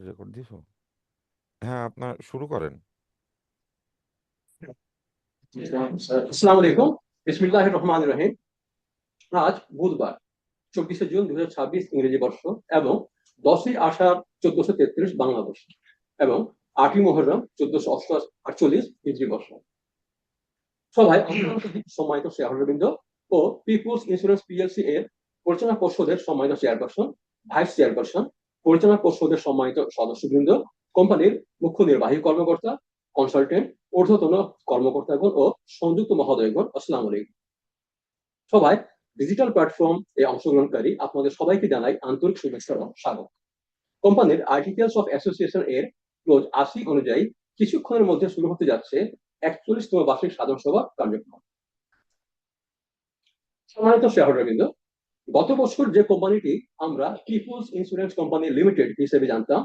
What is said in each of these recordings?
Record দিছো? হ্যাঁ, আপনার শুরু করেন। আসসালামু আলাইকুম। বিসমিল্লাহির রহমানির রহিম। আজ বুধবার 24শে জুন 2026 ইংরেজি বর্ষ এবং 10ই আষাঢ় 1433 বাংলাদেশ এবং 8ই মুহররম 1448 হিজরি বর্ষ। সভায় সম্মানিত শেয়ারহোল্ডারবৃন্দ ও পিপুলস ইন্স্যুরেন্স পিএলসি এর পরিচালনা পর্ষদের সম্মানিত চেয়ারপারসন, ভাইস চেয়ারপারসন, পরিচালনা পর্ষদের সম্মানিত সদস্যবৃন্দ, কোম্পানির মুখ্য নির্বাহী কর্মকর্তা, কনসালটেন্ট, ঊর্ধ্বতন কর্মকর্তাগণ ও সংযুক্ত মহোদয়গণ, আসসালামু আলাইকুম। সবাই ডিজিটাল প্ল্যাটফর্ম এ অংশগ্রহণকারী আপনাদের সবাইকে জানাই আন্তরিক শুভেচ্ছা ও স্বাগত। কোম্পানির আর্টিকেলস অফ অ্যাসোসিয়েশন এর ক্লোজ 80 অনুযায়ী কিছুক্ষণের মধ্যে শুরু হতে যাচ্ছে 41তম বার্ষিক সাধারণ সভা কার্যক্রম। সম্মানিত শেয়ারহোল্ডারবৃন্দ, গত বছর যে কোম্পানিটি আমরা পিপুলস ইন্স্যুরেন্স কোম্পানি লিমিটেড হিসেবে জানতাম,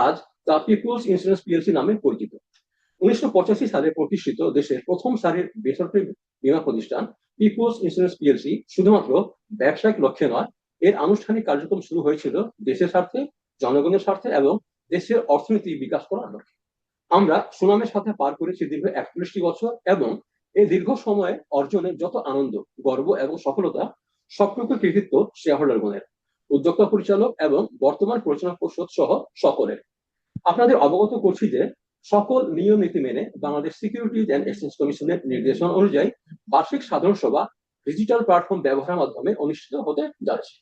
আজ তা পিপুলস ইন্স্যুরেন্স পিএলসি নামে পরিচিত। 1985 সালে প্রতিষ্ঠিত দেশের প্রথম সারির বেসরকারি বীমা প্রতিষ্ঠান পিপুলস ইন্স্যুরেন্স পিএলসি শুধুমাত্র ব্যবসায়িক লক্ষ্যে নয়, এর আনুষ্ঠানিক কার্যক্রম শুরু হয়েছিল দেশের স্বার্থে, জনগণের স্বার্থে এবং দেশের অর্থনীতি বিকাশ করার লক্ষ্যে। আমরা সুনামের সাথে পার করেছি দীর্ঘ 41টি বছর এবং এই দীর্ঘ সময়ে অর্জনের যত আনন্দ, গর্ব এবং সফলতা, সবটুকু কৃতিত্ব শেয়ারহোল্ডারগণের, উদ্যোক্তা পরিচালক এবং বর্তমান পরিচালনা পরিষদ সহ সকলের। আপনাদের অবগত করছি যে সকল নিয়ম নীতি মেনে বাংলাদেশ সিকিউরিটিজ অ্যান্ড এক্সচেঞ্জ কমিশনের নির্দেশনা অনুযায়ী বার্ষিক সাধারণ সভা ডিজিটাল প্ল্যাটফর্ম ব্যবহারের মাধ্যমে অনুষ্ঠিত হতে যাচ্ছে।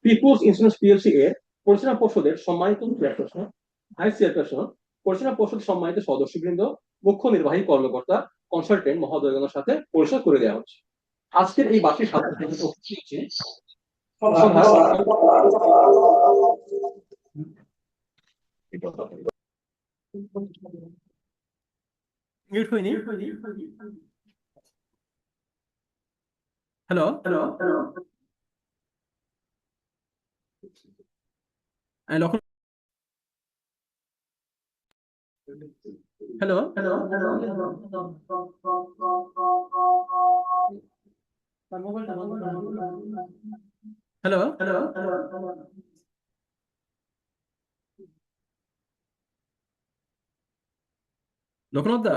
পিপুলস ইন্স্যুরেন্স পিএলসি এর পরিচালনা পর্ষদের সম্মানিত চেয়ারপারসন, ভাইস চেয়ারপারসন, পরিচালনা পর্ষদ সম্মানিত সদস্যবৃন্দ, মুখ্য নির্বাহী কর্মকর্তা, কনসালটেন্ট মহোদয়গণের সাথে পরিচয় করে দেওয়া হচ্ছে। আজকের এই বার্ষিক সাধারণ মিউট হয়নি। Hello hello Lakshman. Hello hello hello hello Loknath দা,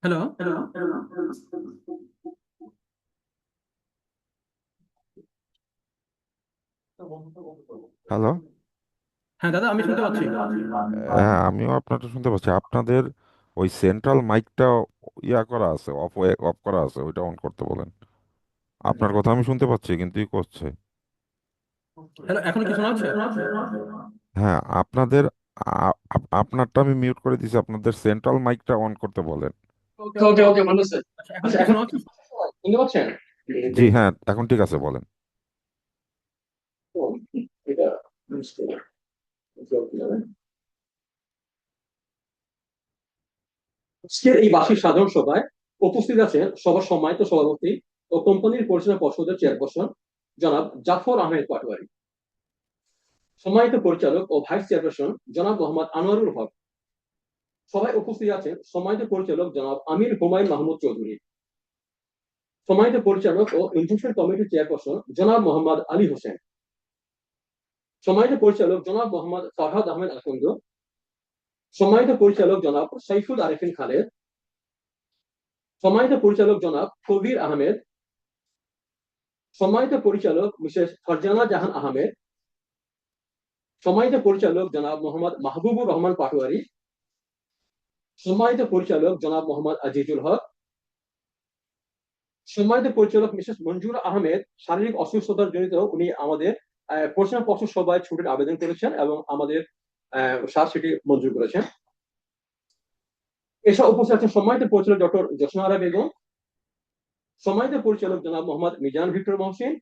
হ্যালো হ্যালো হ্যালো। হ্যাঁ দাদা, আমি শুনতে পাচ্ছি। হ্যাঁ, আমিও আপনারটা শুনতে পাচ্ছি। আপনাদের ওই সেন্ট্রাল মাইকটা ইয়া করা আছে, অফ অফ করা আছে, ওইটা অন করতে বলেন। আপনার কথা আমি শুনতে পাচ্ছি, কিন্তু ই করছে। হ্যালো, এখন কি শোনা যাচ্ছে? হ্যাঁ, আপনাদের আপনারটা আমি মিউট করে দিছি, আপনাদের সেন্ট্রাল মাইকটা অন করতে বলেন। ওকে ওকে ওকে, ভালো আছে। আচ্ছা, এখন কি শোনা যাচ্ছে? শুনতে পাচ্ছেন? জি হ্যাঁ, এখন ঠিক আছে, বলেন। ও, এটা আজকের এই বার্ষিক সাধারণ সভায় উপস্থিত আছেন সবার সম্মানিত সভাপতি ও কোম্পানির পরিচালনা পর্ষদের চেয়ারপারসন জনাব জাফর আহমেদ পাটোয়ারি, সম্মানিত পরিচালক ও ভাইস চেয়ারপারসন জনাব মোহাম্মদ আনোয়ারুল হক। সবাই উপস্থিত আছেন সম্মানিত পরিচালক জনাব আমির হুমায়ুন মাহমুদ চৌধুরী, সম্মানিত পরিচালক ও ইনভেস্টমেন্ট কমিটির চেয়ারপারসন জনাব মোহাম্মদ আলী হোসেন, সম্মানিত পরিচালক জনাব মোহাম্মদ ফরহাদ আহমেদ আকন্দ, সম্মানিত পরিচালক জনাব সাইফুল আরেফিন খালেদ, সম্মানিত পরিচালক জনাব কবির আহমেদ, সম্মানিত পরিচালক মিসেস ফারজানা জাহান আহমেদ, সম্মানিত পরিচালক জনাব মোহাম্মদ মাহবুবুর রহমান পাটোয়ারি, সম্মানিত পরিচালক জনাব মোহাম্মদ আজিজুল হক, সম্মানিত পরিচালক মিসেস মঞ্জুর আহমেদ। শারীরিক অসুস্থতার জনিত উনি আমাদের পরিচালনা পর্ষদ সভায় ছুটির আবেদন করেছেন এবং আমাদের স্যার সেটি মঞ্জুর করেছেন। এসব উপস্থিত আছেন সম্মানিত পরিচালক ডক্টর জোসনা আরা বেগম, সম্মানিত পরিচালক জনাব মোহাম্মদ মিজান ভিক্টর মহসিন,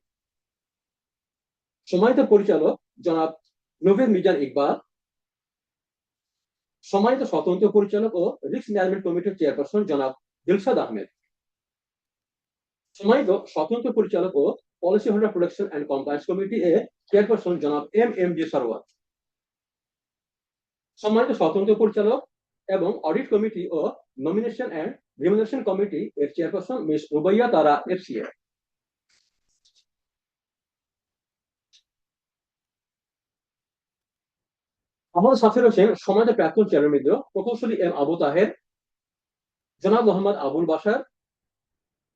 সম্মানিত পরিচালক জনাব নভেদ মিজান ইকবাল, সম্মানিত স্বতন্ত্র পরিচালক ও রিস্ক ম্যানেজমেন্ট কমিটির চেয়ারপারসন জনাব দিলশাদ আহমেদ, সম্মানিত স্বতন্ত্র পরিচালক ও policy holder protection and compliance committee এর চেয়ারপারসন জনাব এম জি সরওয়ার, সম্মানিত স্বতন্ত্র পরিচালক এবং অডিট কমিটি ও নমিনেশন অ্যান্ড রিমিনেশন কমিটি এর chairperson Miss Rubaiya Tara FCA, আমাদের সাথে রয়েছেন সম্মানিত প্রাক্তন চেয়ারম্যান প্রকৌশলী এম আবু তাহের, জনাব মোহাম্মদ আবুল বাসার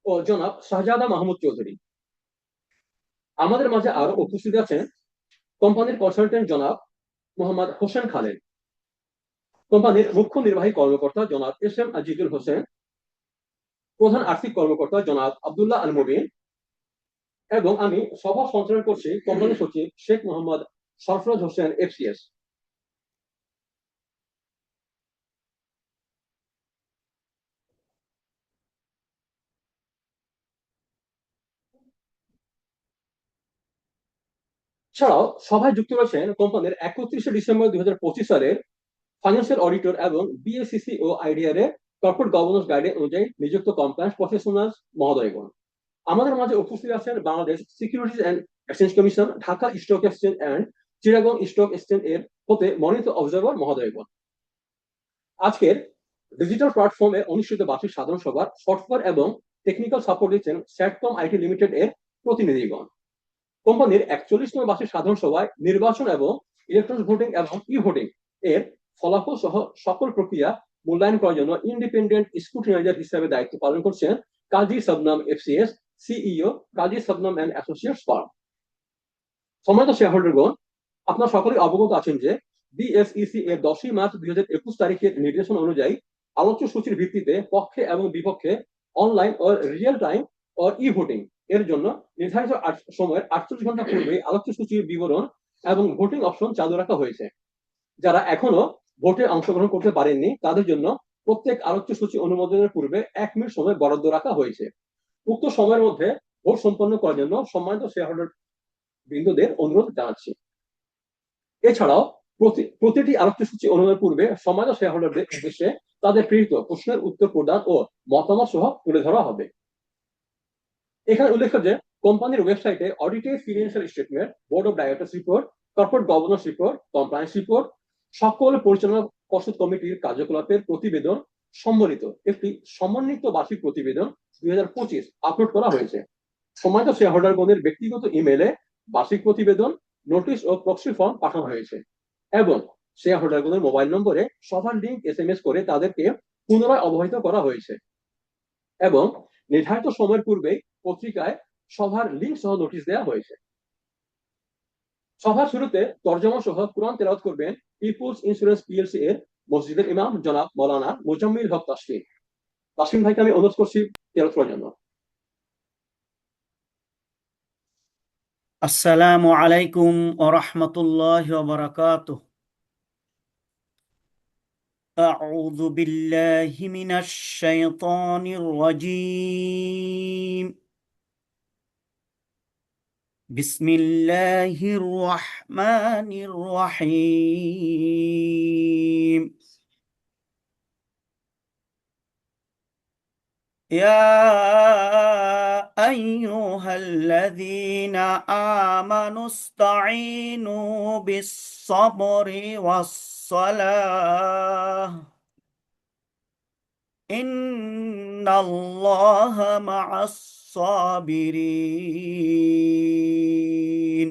ও জনাব শাহজাদা মাহমুদ চৌধুরী। আমাদের মাঝে আরো উপস্থিত আছেন কোম্পানির কনসালটেন্ট জনাব মোহাম্মদ হোসেন খালেদ, কোম্পানির মুখ্য নির্বাহী কর্মকর্তা জনাব এস এম আজিজুল হোসেন, প্রধান আর্থিক কর্মকর্তা জনাব আব্দুল্লাহ আল মুবিন, এবং আমি সভা সঞ্চালন করছি কোম্পানি সচিব শেখ মোহাম্মদ সরফরাজ হোসেন এফসিএস। ছাড়াও সভায় যুক্ত রয়েছেন কোম্পানির 31শে ডিসেম্বর 2025 সালের ফাইন্যান্সিয়াল অডিটর এবং বিএসিসি ও আইডিআর এর কর্পোরেট গভর্নেন্স গাইডলাইন অনুযায়ী নিযুক্ত কমপ্লায়েন্স প্রফেশনাল মহোদয়গণ। আমাদের মাঝে উপস্থিত আছেন Bangladesh securities and exchange commission, Dhaka stock exchange and Chittagong stock exchange এর হতে মনোনীত অবজারভার মহোদয়গণ। আজকের ডিজিটাল প্ল্যাটফর্মে অনুষ্ঠিত বার্ষিক সাধারণ সভার সফটওয়্যার এবং টেকনিক্যাল সাপোর্ট দিচ্ছেন স্যাটকম আইটি লিমিটেড এর প্রতিনিধিগণ। কোম্পানির 41তম বার্ষিক সাধারণ সভায় নির্বাচন এবং ইলেকট্রনিক ভোটিং এবং ই ভোটিং এর ফলাফল সহ সকল প্রক্রিয়া মূল্যায়ন করার জন্য ইন্ডিপেন্ডেন্ট স্ক্রুটিনাইজার হিসেবে দায়িত্ব পালন করছেন Kazi Shabnam FCS, CEO Kazi Shabnam and associates firm. সম্মানিত শেয়ারহোল্ডারগণ, আপনারা সকলেই অবগত আছেন যে বিএসইসি এর 10ই মার্চ 2021 তারিখের নির্দেশনা অনুযায়ী আলোচ্য সূচির ভিত্তিতে পক্ষে এবং বিপক্ষে অনলাইন ও রিয়েল টাইম ও ই ভোটিং এর জন্য নির্ধারিত সময়ের 48 ঘন্টা পূর্বে আলোচ্য সূচির বিবরণ এবং ভোটিং অপশন চালু রাখা হয়েছে। যারা এখনো ভোটে অংশগ্রহণ করতে পারেননি তাদের জন্য প্রত্যেক আলোচ্য সূচি অনুমোদনের পূর্বে 1 মিনিট সময় বরাদ্দ রাখা হয়েছে। উক্ত সময়ের মধ্যে ভোট সম্পন্ন করার জন্য সম্মানিত শেয়ারহোল্ডার বৃন্দদের অনুরোধ জানাচ্ছি। এছাড়াও প্রতিটি আলোচ্য সূচি অনুমোদনের পূর্বে সমাজ শেয়ারহোল্ডারদের উদ্দেশ্যে তাদের প্রেরিত প্রশ্নের উত্তর প্রদান ও মতামত সহ তুলে ধরা হবে। এখানে উল্লেখ্য যে কোম্পানির ওয়েবসাইটে audited financial statement, board of directors report, corporate governance report, compliance report, সকল পরিচালনা পর্ষদ কমিটির কার্যকলাপের প্রতিবেদন সম্বলিত একটি সমন্বিত বার্ষিক প্রতিবেদন 2025 আপলোড করা হয়েছে। সম্মানিত শেয়ারহোল্ডারগণের ব্যক্তিগত ইমেলে বার্ষিক প্রতিবেদন, নোটিশ ও প্রক্সি ফর্ম পাঠানো হয়েছে এবং শেয়ারহোল্ডারগণের মোবাইল নম্বরে সভার লিঙ্ক এসএমএস করে তাদেরকে পুনরায় অবহিত করা হয়েছে এবং নির্ধারিত সময়ের পূর্বে পত্রিকায় সভার লিঙ্ক সহ নোটিশ দেওয়া হয়েছে। সভার শুরুতে তর্জমা সহ কোরআন তেলাওয়াত করবেন পিপুলস ইন্স্যুরেন্স পিএলসি এর মসজিদের ইমাম জনাব মৌলানা মুজাম্মিল হক তাসফিন। তাসফিন ভাইকে আমি অনুরোধ করছি তেলাওয়াত করার জন্য। আসসালামু আলাইকুম ওয়া রাহমাতুল্লাহি ওয়া বারাকাতুহু। আউযু বিল্লাহি মিনাশ শাইতানির রাজীম। বিসমিল্লাহির রাহমানির রাহিম। يا أيها الذين آمنوا استعينوا بالصبر والصلاة إن الله مع الصابرين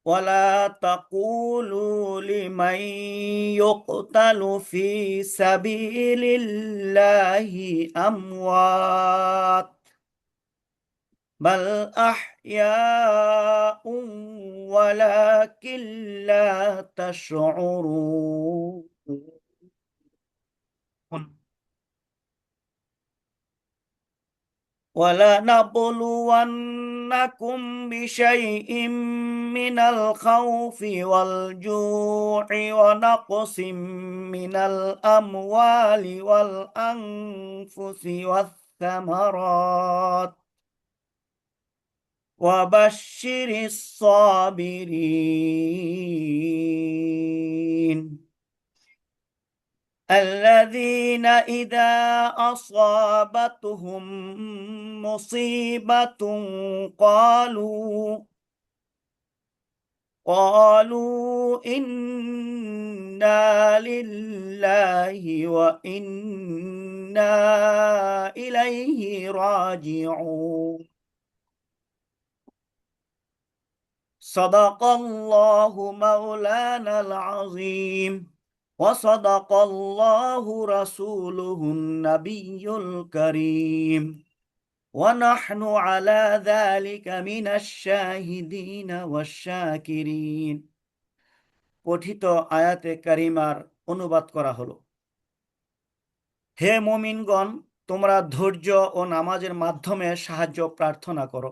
ولا تقولوا لمن يقتل في سبيل الله أموات بل أحياء ولكن لا تشعرون ولنبلونكم بشيء من الخوف والجوع ونقص من الأموال والأنفس والثمرات وبشر الصابرين الذين إذا أصابتهم مصيبة قالوا إنا لله وإنا إليه راجعون صدق الله مولانا العظيم وصدق الله رسوله النبي الكريم ونحن على ذلك من الشاهدين والشاكرين পঠিত আয়াতে কারিমার অনুবাদ করা হলো। হে মুমিনগণ, তোমরা ধৈর্য ও নামাজের মাধ্যমে সাহায্য প্রার্থনা করো।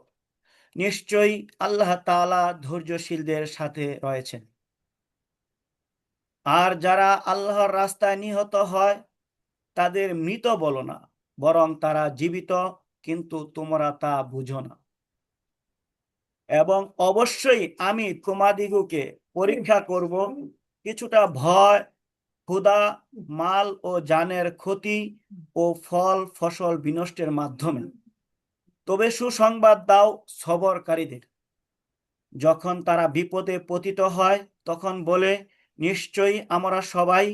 নিশ্চয়ই আল্লাহ তাআলা ধৈর্যশীলদের সাথে রয়েছেন। আর যারা আল্লাহর রাস্তায় নিহত হয় তাদের মৃত বলো না, বরং তারা জীবিত, কিন্তু তোমরা তা বুঝো না। এবং অবশ্যই আমি তোমাদিগকে পরীক্ষা করব কিছুটা ভয়, ক্ষুধা, মাল ও জানের ক্ষতি ও ফল ফসল বিনষ্টের মাধ্যমে। তবে সুসংবাদ দাও সবরকারীদের। যখন তারা বিপদে পতিত হয় তখন বলে, নিশ্চয়ই আমরা সবাই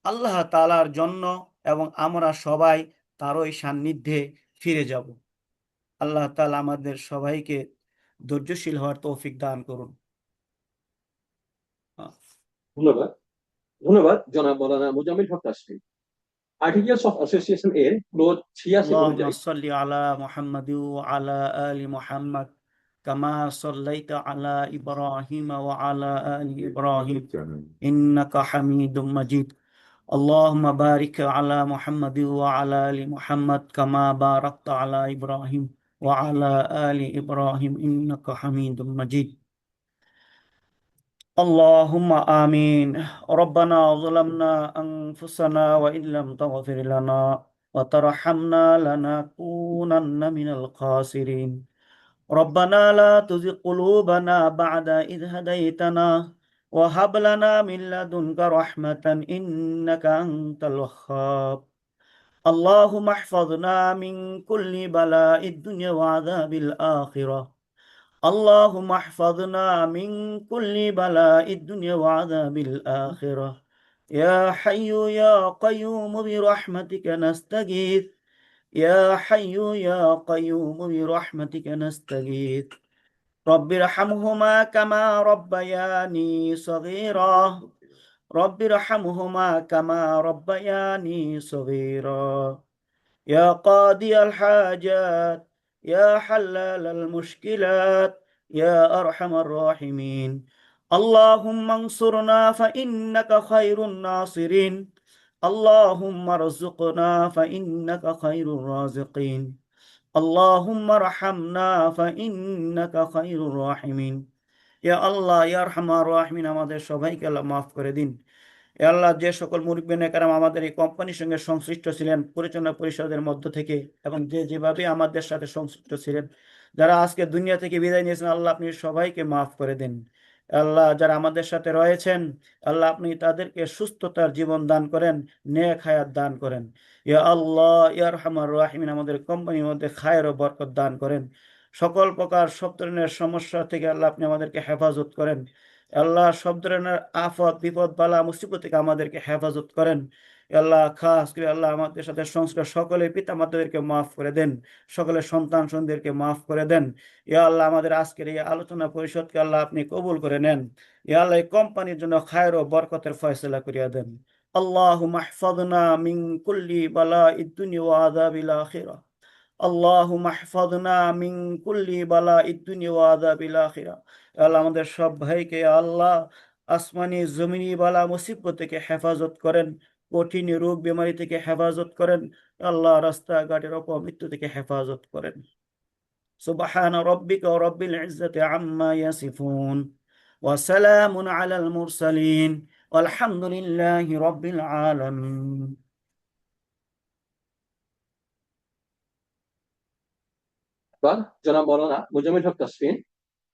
আল্লাহ তাআলার জন্য এবং আমরা সবাই তারই সান্নিধ্যে ফিরে যাব। আল্লাহ তাআলা আমাদের সবাইকে ধৈর্যশীল হওয়ার তৌফিক দান করুন। ধন্যবাদ। ধন্যবাদ জনাব মৌলানা মুজাম্মিল হক তাসফির। আর্টিকেলস অফ অ্যাসোসিয়েশন এর ক্লোজ 86 اللهم অনুযায়ী صل على محمد وعلى آل محمد كما صليت على إبراهيم وعلى آل إبراهيم إنك حميد مجيد اللهم بارك على محمد وعلى آل محمد كما باركت على إبراهيم وعلى آل إبراهيم إنك حميد مجيد اللهم آمين ربنا ظلمنا أنفسنا وإن لم تغفر لنا وترحمنا لنكونن من الخاسرين ربنا لا تزغ قلوبنا بعد إذ هديتنا وهب لنا من لدنك رحمة إنك أنت الوهاب اللهم احفظنا من كل بلاء الدنيا وعذاب الآخرة اللهم احفظنا من كل بلاء الدنيا وعذاب الآخرة يا حي يا قيوم برحمتك نستغيث يا حي يا قيوم برحمتك نستغيث رب ارحمهما كما ربياني صغيرا رب ارحمهما كما ربياني صغيرا يا قاضي الحاجات يا حلال المشكلات يا أرحم الراحمين اللهم انصرنا فإنك خير الناصرين اللهم ارزقنا فإنك خير الرازقين اللهم ارحمنا فإنك خير الراحمين يا الله يا أرحم الراحمين আমাদের সবাইকে আল্লাহ মাফ করে দিন। এ আল্লাহ, যে সকল মুরব্বিয়ানে কেরাম আমাদের এই কোম্পানির সঙ্গে সংশ্লিষ্ট ছিলেন পরিচালনা পরিষদের মধ্য থেকে, এবং যে যেভাবে আমাদের সাথে সংশ্লিষ্ট ছিলেন, যারা আজকে দুনিয়া থেকে বিদায় নিয়েছেন, আল্লাহ আপনি সবাইকে মাফ করে দিন। আল্লাহ, যারা আমাদের সাথে রয়েছেন, আল্লাহ আপনি তাদেরকে সুস্থতার জীবন দান করেন, নেক হায়াত দান করেন। ইয়া আল্লাহ ইয়া আরহামার রাহিমিন, আমাদের কোম্পানির মধ্যে খায়ের ও বরকত দান করেন। সকল প্রকার সব ধরনের সমস্যা থেকে আল্লাহ আপনি আমাদেরকে হেফাজত করেন। আল্লাহ, সব ধরনের আফত বিপদ বালা মুসিবত থেকে আমাদেরকে হেফাজত করেন। আল্লাহ, খাস করে আল্লাহ আমাদের সাথে সংস্কার সকলের পিতা মাতাদেরকে মাফ করে দেন, সকলের সন্তান সন্তানদেরকে মাফ করে দেন। ইয়া আল্লাহ, আমাদের আজকের এই আলোচনা পরিষদকে আল্লাহ আপনি কবুল করে নেন। ইয়া আল্লাহ, এই কোম্পানির জন্য খায়ের ও বরকতের ফয়সালা করিয়া দেন। আল্লাহুম্মা ইহফাযনা মিন কুল্লি বালাইদ দুনিয়া ওয়া আযাবিল আখিরাহ। আল্লাহুম্মা ইহফাযনা মিন কুল্লি বালাইদ দুনিয়া ওয়া আযাবিল আখিরাহ। আল্লাহ, আমাদের সব ভাইকে আল্লাহ আসমানি জমিনি বালা মুসিবত থেকে হেফাজত করেন, কঠিন রোগ বেমারি থেকে হেফাজত করেন। আল্লাহ, রাস্তাঘাটের অপমৃত্যু থেকে হেফাজত করেন। সুবহানা রাব্বিকা রাব্বিল ইজ্জাতি আম্মা ইয়াসিফুন ওয়া সালামুন আলাল মুরসালিন ওয়ালহামদুলিল্লাহি রাব্বিল আলামিন। জনাব মৌলানা মুজাম্মিল হক তাসফিন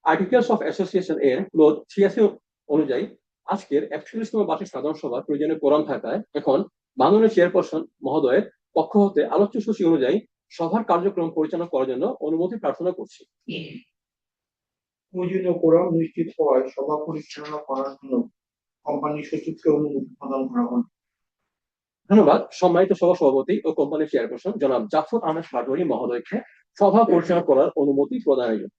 আর্টিকেলস অফ অ্যাসোসিয়েশন এর ক্লোজ 86 অনুযায়ী আজকের 41তম বার্ষিক সাধারণ সভা প্রয়োজনীয় কোরাম থাকায় এখন মাননীয় চেয়ারপারসন মহোদয়ের পক্ষ হতে আলোচ্য সূচি অনুযায়ী সভার কার্যক্রম পরিচালনা করার জন্য অনুমতি প্রার্থনা করছি। প্রয়োজনীয় কোরাম নিশ্চিত হওয়ায় সভা পরিচালনা করার জন্য কোম্পানি সচিবকে অনুমতি প্রদান করা হয়। ধন্যবাদ সম্মানিত সভা সভাপতি ও কোম্পানির চেয়ারপারসন জনাব জাফর আহমেদ পাটোয়ারি মহোদয়কে সভা পরিচালনা করার অনুমতি প্রদানের জন্য।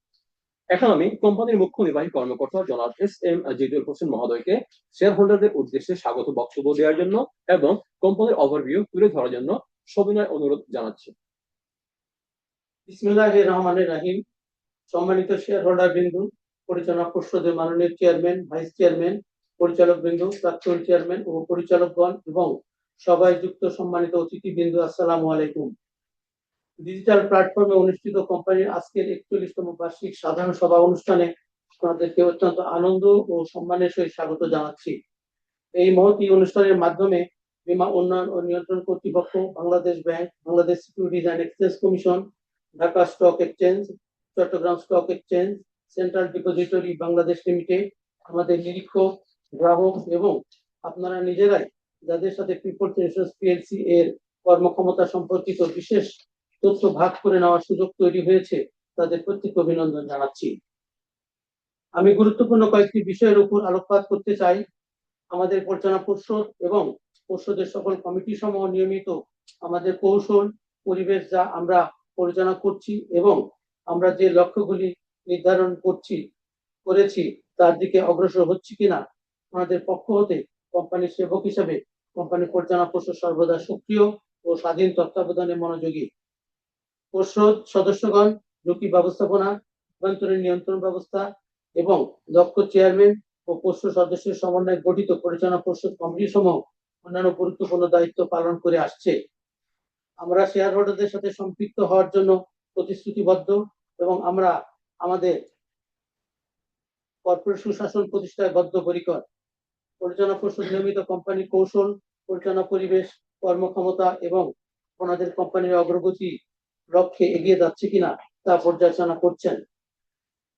এখন আমি কোম্পানির মুখ্য নির্বাহী কর্মকর্তা জনাব এস.এম. জিদুল হোসেন মহোদয়কে শেয়ার হোল্ডারদের উদ্দেশ্যে স্বাগত বক্তব্য দেওয়ার জন্য এবং কোম্পানির ওভারভিউ তুলে ধরার জন্য সবিনয় অনুরোধ জানাচ্ছি। বিসমিল্লাহির রহমানির রহিম। সম্মানিত শেয়ার হোল্ডার বিন্দু, পরিচালনা পর্ষদের মাননীয় চেয়ারম্যান, ভাইস চেয়ারম্যান, পরিচালক বিন্দু, প্রাক্তন চেয়ারম্যান ও পরিচালকগণ এবং সবাই যুক্ত সম্মানিত অতিথিবৃন্দ, আসসালামু আলাইকুম। ডিজিটাল প্ল্যাটফর্মে অনুষ্ঠিত কোম্পানির আজকের 41তম বার্ষিক সাধারণ সভা অনুষ্ঠানে আপনাদেরকে অত্যন্ত আনন্দ ও সম্মানের সহিত স্বাগত জানাচ্ছি। এই মহতী অনুষ্ঠানের মাধ্যমে বীমা উন্নয়ন ও নিয়ন্ত্রণ কর্তৃপক্ষ, Bangladesh bank, Bangladesh securities and exchange commission, Dhaka stock exchange, Chattogram stock exchange, central depository Bangladesh limited, আমাদের নিরীক্ষক, গ্রাহক এবং আপনারা নিজেরাই যাদের সাথে পিপলস ইন্স্যুরেন্স পিএলসি এর কর্মক্ষমতা সম্পর্কিত বিশেষ তথ্য ভাগ করে নেওয়ার সুযোগ তৈরি হয়েছে, তাদের প্রত্যেক অভিনন্দন জানাচ্ছি। আমি গুরুত্বপূর্ণ কয়েকটি বিষয়ের উপর আলোকপাত করতে চাই। আমাদের পরিচালনা পর্ষদ এবং পর্ষদের সকল কমিটি সমূহ নিয়মিত আমাদের কৌশল পরিবেশ যা আমরা পরিচালনা করছি এবং আমরা যে লক্ষ্যগুলি নির্ধারণ করেছি তার দিকে অগ্রসর হচ্ছে কিনা আমাদের পক্ষ হতে কোম্পানির সেবক হিসেবে কোম্পানি পরিচালনা পর্ষদ সর্বদা সক্রিয় ও স্বাধীন তত্ত্বাবধানে মনোযোগী। পর্ষদ সদস্যগণ ঝুঁকি ব্যবস্থাপনা, অভ্যন্তরীণ নিয়ন্ত্রণ ব্যবস্থা এবং দক্ষ চেয়ারম্যান ও পর্ষদ সদস্যের সমন্বয়ে গঠিত পরিচালনা পর্ষদ কমিটি সমূহ অন্যান্য গুরুত্বপূর্ণ দায়িত্ব পালন করে আসছে। আমরা শেয়ার হোল্ডারদের সাথে সম্পৃক্ত হওয়ার জন্য প্রতিশ্রুতিবদ্ধ এবং আমরা আমাদের কর্পোরেট সুশাসন প্রতিষ্ঠায় বদ্ধপরিকর। পরিচালনা পর্ষদ নিয়মিত কোম্পানির কৌশল, পরিচালনা পরিবেশ, কর্মক্ষমতা এবং ওনাদের কোম্পানির অগ্রগতি লক্ষ্যে এগিয়ে যাচ্ছে কিনা তা পর্যালোচনা করছেন।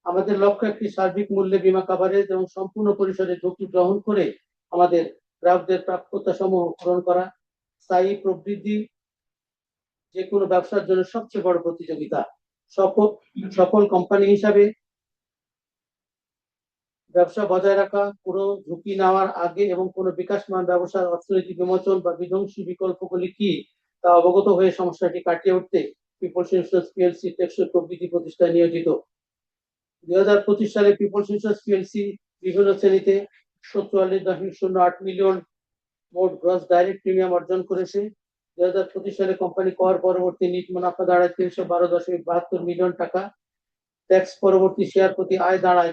আমাদের লক্ষ্য একটি সার্বিক মূল্যে বীমা কভারেজ এবং সম্পূর্ণ পরিসরে ঝুঁকি গ্রহণ করে আমাদের গ্রাহকদের প্রাপ্যতা সমূহ পূরণ করা। স্থায়ী প্রবৃদ্ধি যে কোনো ব্যবসার জন্য সবচেয়ে বড় প্রতিযোগিতা। সফল কোম্পানি হিসাবে ব্যবসা বজায় রাখা, পুরো ঝুঁকি নেওয়ার আগে এবং কোনো বিকাশমান ব্যবসার অর্থনৈতিক বিমোচন বা বিধ্বংসী বিকল্পগুলি কি তা অবগত হয়ে সমস্যাটি কাটিয়ে উঠতে পিপলস ইন্স্যুরেন্স পিএলসি টেকসই প্রবৃদ্ধি প্রতিষ্ঠায় নিয়োজিত। 2025 সালে পিপলস ইন্স্যুরেন্স পিএলসি বিভিন্ন শ্রেণীতে 44.08 মিলিয়ন মোট গ্রস ডাইরেক্ট প্রিমিয়াম অর্জন করেছে। 2025 সালে কোম্পানি কর পরবর্তী নিট মুনাফা দাঁড়ায় 312.72 মিলিয়ন টাকা। ট্যাক্স পরবর্তী শেয়ার প্রতি আয় দাঁড়ায়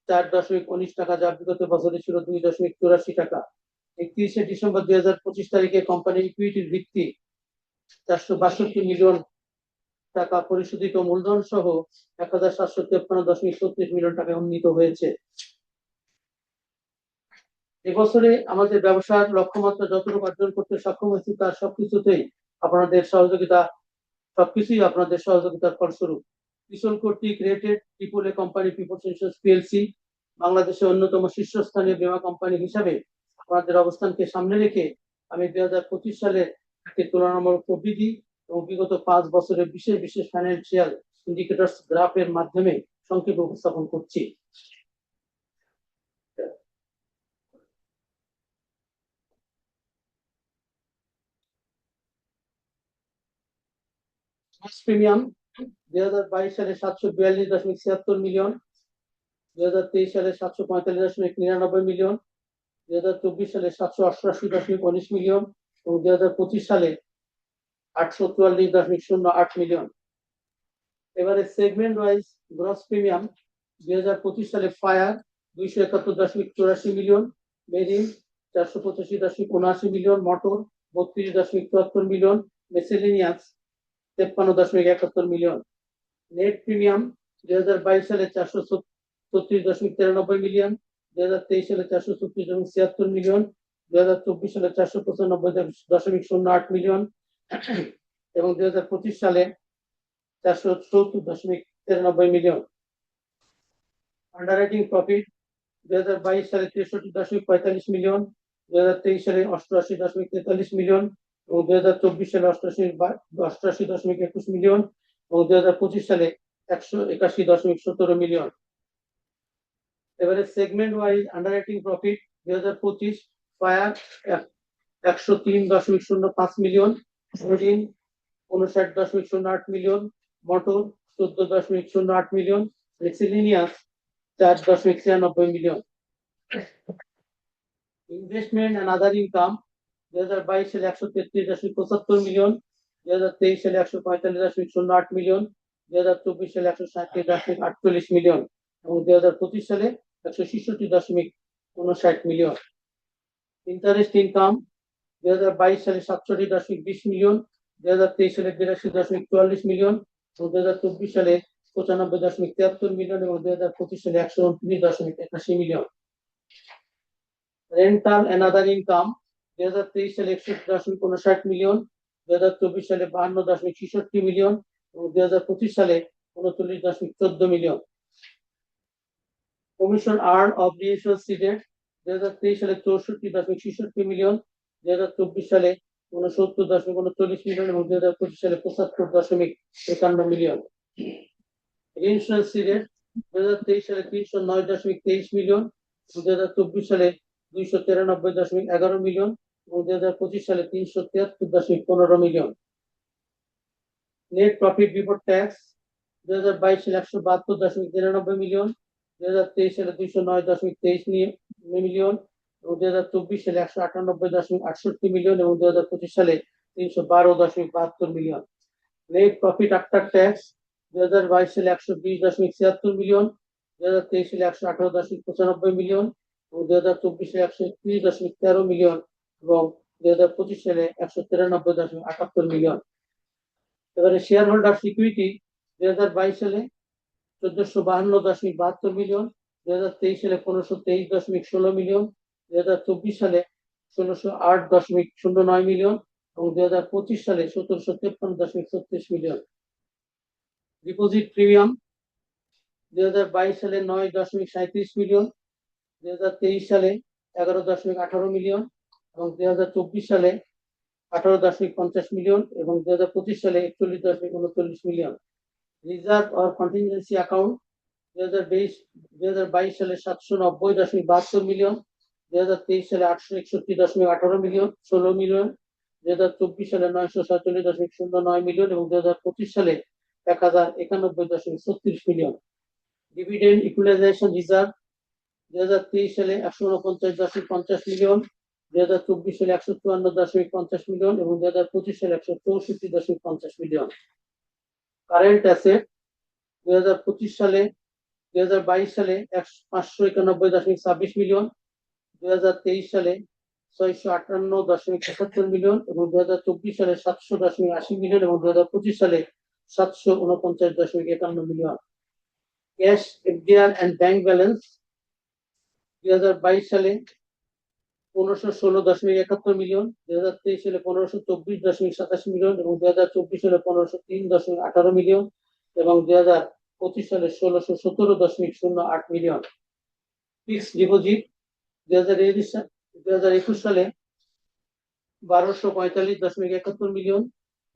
4.19 টাকা, যা বিগত বছরে ছিল 2.84 টাকা। 31শে ডিসেম্বর 2025 তারিখে কোম্পানির ইকুইটির ভিত্তি 462 মিলিয়ন টাকা, পরিশোধিত মূলধন সহ 1753.36 মিলিয়ন টাকায় উন্নীত হয়েছে। এবছরে আমাদের ব্যবসার লক্ষ্যমাত্রা যতটুকু অর্জন করতে সক্ষম হয়েছে তার সবকিছুই আপনাদের সহযোগিতার ফলস্বরূপ। পিছল কর্তৃক rated triple A company People's Insurance PLC বাংলাদেশের অন্যতম শীর্ষস্থানীয় বীমা কোম্পানি হিসাবে আপনাদের অবস্থানকে সামনে রেখে আমি 2025 সালের একটি তুলনামূলক প্রবৃদ্ধি এবং বিগত 5 বছরের বিশেষ বিশেষ ফাইন্যান্সিয়াল ইন্ডিকেটরস গ্রাফের মাধ্যমে সংক্ষেপে উপস্থাপন করছি। প্রিমিয়াম 2022 সালে 742.76 মিলিয়ন, 2023 সালে 745.99 মিলিয়ন, 2024 সালে 788.19 মিলিয়ন এবং 2025 সালে 844.08 মিলিয়ন। এবারে সেগমেন্ট ওয়াইজ গ্রস প্রিমিয়াম 2025 সালে fire 271.84 million, marine 485.79 million, motor 32.74 million, miscellaneous 53.71 million. Net premium 2022 সালে 436.93 মিলিয়ন, 2023 সালে 436.76 মিলিয়ন, 2024 সালে 495.08 মিলিয়ন এবং 2025 সালে 470.93 মিলিয়ন। আন্ডাররাইটিং প্রফিট 2022 সালে 63.45 মিলিয়ন, 2023 সালে 88.43 মিলিয়ন এবং 2024 সালে 88.21 মিলিয়ন এবং 2025 সালে 181.17 মিলিয়ন। এবারে segment wise underwriting profit 2025 fire 103.05 million, marine 59.08 million, motor 14.08 million, miscellaneous 4.96 million. Investment and other income 2022 সালে 133.75 মিলিয়ন, 2023 সালে 145.08 মিলিয়ন, 2024 সালে 160.48 মিলিয়ন এবং 2025 সালে 166.59 মিলিয়ন। ইন্টারেস্ট ইনকাম 2022 সালে 67.20 মিলিয়ন, 2023 সালে 82.44 মিলিয়ন এবং 2024 সালে 95.73 মিলিয়ন এবং 2025 সালে 129.81 million. Rental and other income 2023 সালে 61.59 মিলিয়ন, 2024 সালে 52.66 মিলিয়ন এবং 2025 সালে 39.14 million. Commission earn of reinsurance ceded 2023 সালে 64.66 মিলিয়ন, 2024 সালে 69.39 মিলিয়ন এবং 2025 সালে 75.51 মিলিয়ন। রিইনস্যুরেন্স সিডেড 2023 সালে 309.23 মিলিয়ন, 2024 সালে 293.11 মিলিয়ন এবং 2025 সালে 373.15 million. Net profit before tax 2022 সালে 172.93 মিলিয়ন, 2023 সালে 209.23 মিলিয়ন এবং 2024 সালে 198.68 মিলিয়ন এবং 2025 সালে 312.72 million. Net profit after tax 2022 সালে 120.76 মিলিয়ন, 2023 সালে 118.95 মিলিয়ন এবং 2024 সালে 131.13 মিলিয়ন এবং 2025 সালে 193.78 মিলিয়ন। এবারে শেয়ার হোল্ডার ইকুইটি 2022 সালে 1452.72 মিলিয়ন, 2023 সালে 1523.16 মিলিয়ন, 2024 সালে 1608.09 মিলিয়ন এবং 2025 সালে 1753.36 মিলিয়ন। ডিপোজিট প্রিমিয়াম 2022 সালে 9.37 মিলিয়ন, 2023 সালে 11.18 মিলিয়ন এবং 2024 সালে 18.50 মিলিয়ন এবং 2025 সালে 41.39 million. Reserve or contingency account 2022 সালে 790.72 মিলিয়ন, 2023 সালে 861.18 মিলিয়ন 16 মিলিয়ন, 2024 সালে 947.09 মিলিয়ন এবং 2025 সালে 1091.36 মিলিয়ন। ডিভিডেন্ড ইকুইলাইজেশন রিজার্ভ 2023 সালে 149.50 মিলিয়ন, 2024 সালে 154.50 মিলিয়ন এবং 2025 সালে 164.50 মিলিয়ন। কারেন্ট অ্যাসেট 2022 সালে 591.26 মিলিয়ন, 2023 সালে 658.75 মিলিয়ন এবং 2024 সালে 700.80 মিলিয়ন এবং 2025 সালে 749.51 million. Cash, FDR and bank balance 2022 সালে 1516.71 মিলিয়ন, 2023 সালে 1524.87 মিলিয়ন এবং 2024 সালে 1503.18 মিলিয়ন এবং 2025 সালে 1617.08 মিলিয়ন। ফিক্সড ডিপোজিট 2021 সালে 1245.71 মিলিয়ন,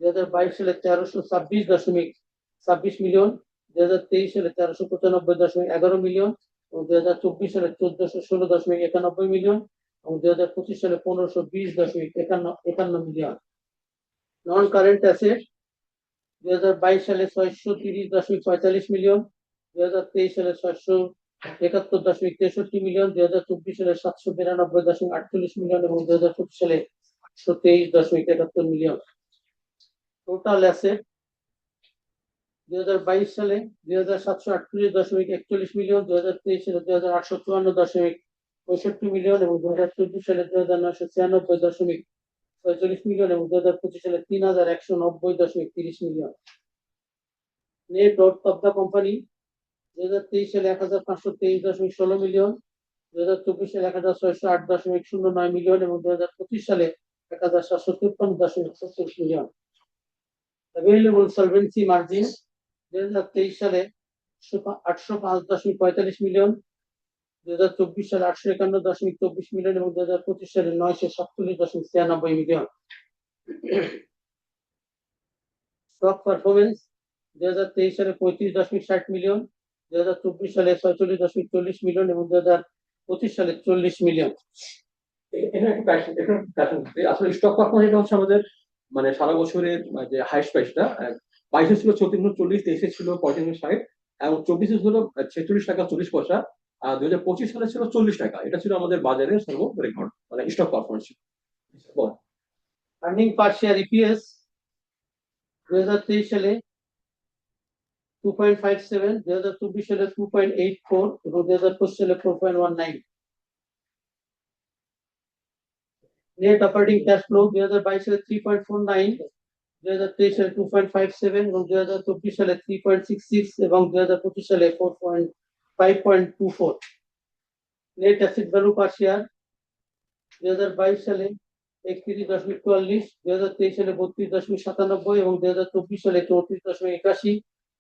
2022 সালে 1326.26 মিলিয়ন, 2023 সালে 1395.11 মিলিয়ন এবং 2024 সালে 1416.91 মিলিয়ন এবং 2025 সালে 1520.51 মিলিয়ন। নন কারেন্ট অ্যাসেট 2022 সালে 630.45 মিলিয়ন, 2023 সালে 671.63 মিলিয়ন, 2024 সালে 792.48 মিলিয়ন এবং 2025 সালে 123.71 মিলিয়ন। টোটাল অ্যাসেট 2022 সালে 2748.41 মিলিয়ন, 2023 সালে 2854.65 মিলিয়ন এবং 2024 সালে 2996.46 মিলিয়ন এবং 2025 সালে 3190.30 million. Net worth of the company 2023 সালে 1523.16 মিলিয়ন, 2024 সালে 1608.09 মিলিয়ন এবং 2025 সালে 1753.70 মিলিয়ন। Available solvency margin 2023 সালে 805.45 মিলিয়ন, 2024 সালে 851.24 মিলিয়ন এবং 2025 সালে 947.96 মিলিয়ন। স্টক পারফরমেন্স 2023 সালে 35.60 মিলিয়ন, 2024 সালে 46.40 মিলিয়ন এবং 2025 সালে 40 মিলিয়ন। আসলে স্টক পারফরমেন্স হচ্ছে আমাদের মানে সারা বছরের যে হাইস্ট প্রাইসটা 22 ছিল 36.40, 23 ছিল 35.60 এবং 24 ছিল 46 টাকা 40 পয়সা, আর 2025 সালে ছিল 40 টাকা। এটা ছিল আমাদের বাজারের সর্ব রেকর্ড মানে স্টক পারফরমেন্স। আর্নিং পার শেয়ার ইপিএস 2023 সালে 2.57, 2024 সালে 2.84 এবং 2025 সালে 4.19। নেট অপারেটিং ক্যাশ ফ্লো 2022 সালে 3.49, 2023 সালে 2.57 এবং 2024 সালে 3.66 এবং 2025 সালে 5.24। নেট অ্যাসেট ভ্যালু পার শেয়ার 2022 সালে 31.44, 2023 সালে 32.97 এবং 2024 সালে 34.81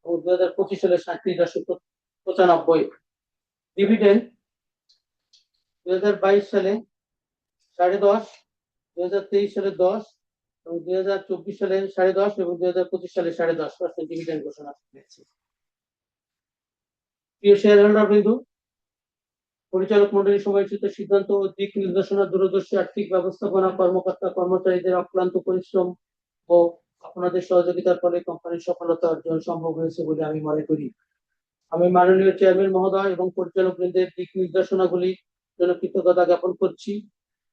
এবং 2025 সালে 37.95। ডিভিডেন্ড 2022 সালে 10.5, 2023 সালে 10 এবং 2024 সালে 10.5 এবং 2025 সালে 10.5% ডিভিডেন্ড ঘোষণা করেছে। প্রিয় শেয়ার হোল্ডার বৃন্দ, পরিচালক মন্ডলীর সময়োচিত সিদ্ধান্ত ও দিক নির্দেশনা, দূরদর্শী আর্থিক ব্যবস্থাপনা, কর্মকর্তা কর্মচারীদের অক্লান্ত পরিশ্রম ও আপনাদের সহযোগিতার ফলে কোম্পানির সফলতা অর্জন সম্ভব হয়েছে বলে আমি মনে করি। আমি মাননীয় চেয়ারম্যান মহোদয় এবং পরিচালক বৃন্দের দিক নির্দেশনাগুলির জন্য কৃতজ্ঞতা জ্ঞাপন করছি।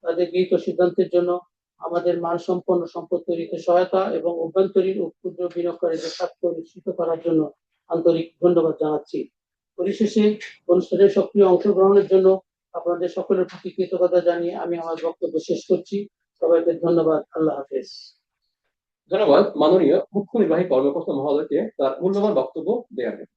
তাদের গৃহীত সিদ্ধান্তের জন্য আমাদের মানসম্পন্ন সম্পদ তৈরিতে সহায়তা এবং অভ্যন্তরীণ ও ক্ষুদ্র বিনিয়োগকারীদের স্বার্থ নিশ্চিত করার জন্য আন্তরিক ধন্যবাদ জানাচ্ছি। পরিশেষে অনুষ্ঠানের সক্রিয় অংশগ্রহণের জন্য আপনাদের সকলের প্রতি কৃতজ্ঞতা জানিয়ে আমি আমার বক্তব্য শেষ করছি। সবাইকে ধন্যবাদ। আল্লাহ হাফেজ। ধন্যবাদ মাননীয় মুখ্য নির্বাহী কর্মকর্তা মহোদয়কে তার মূল্যবান বক্তব্য দেওয়ার জন্য।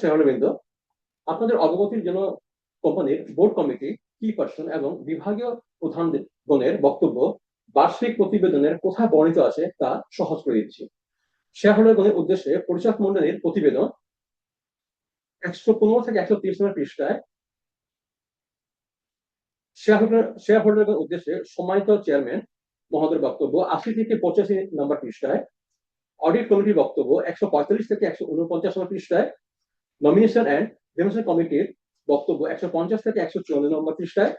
শেয়ারহোল্ডারবৃন্দ, আপনাদের অবগতির জন্য কোম্পানির বোর্ড কমিটি, কি পার্সন এবং বিভাগীয় প্রধানগণের বক্তব্য বার্ষিক প্রতিবেদনের কোথায় বর্ণিত আছে তা সহজ করে দিচ্ছি। শেয়ারহোল্ডারগণের উদ্দেশ্যে পরিচালক মন্ডলীর প্রতিবেদন 115 থেকে 130 নম্বর পৃষ্ঠায়, শেয়ারহোল্ডারগণের উদ্দেশ্যে সম্মানিত চেয়ারম্যান মহোদয়ের বক্তব্য 80 থেকে 85 নম্বর পৃষ্ঠায়, অডিট কমিটির বক্তব্য 145 থেকে 149 নম্বর পৃষ্ঠায়, নমিনেশন অ্যান্ড রেমুনারেশন কমিটির বক্তব্য 150 থেকে 154 নম্বর পৃষ্ঠায়,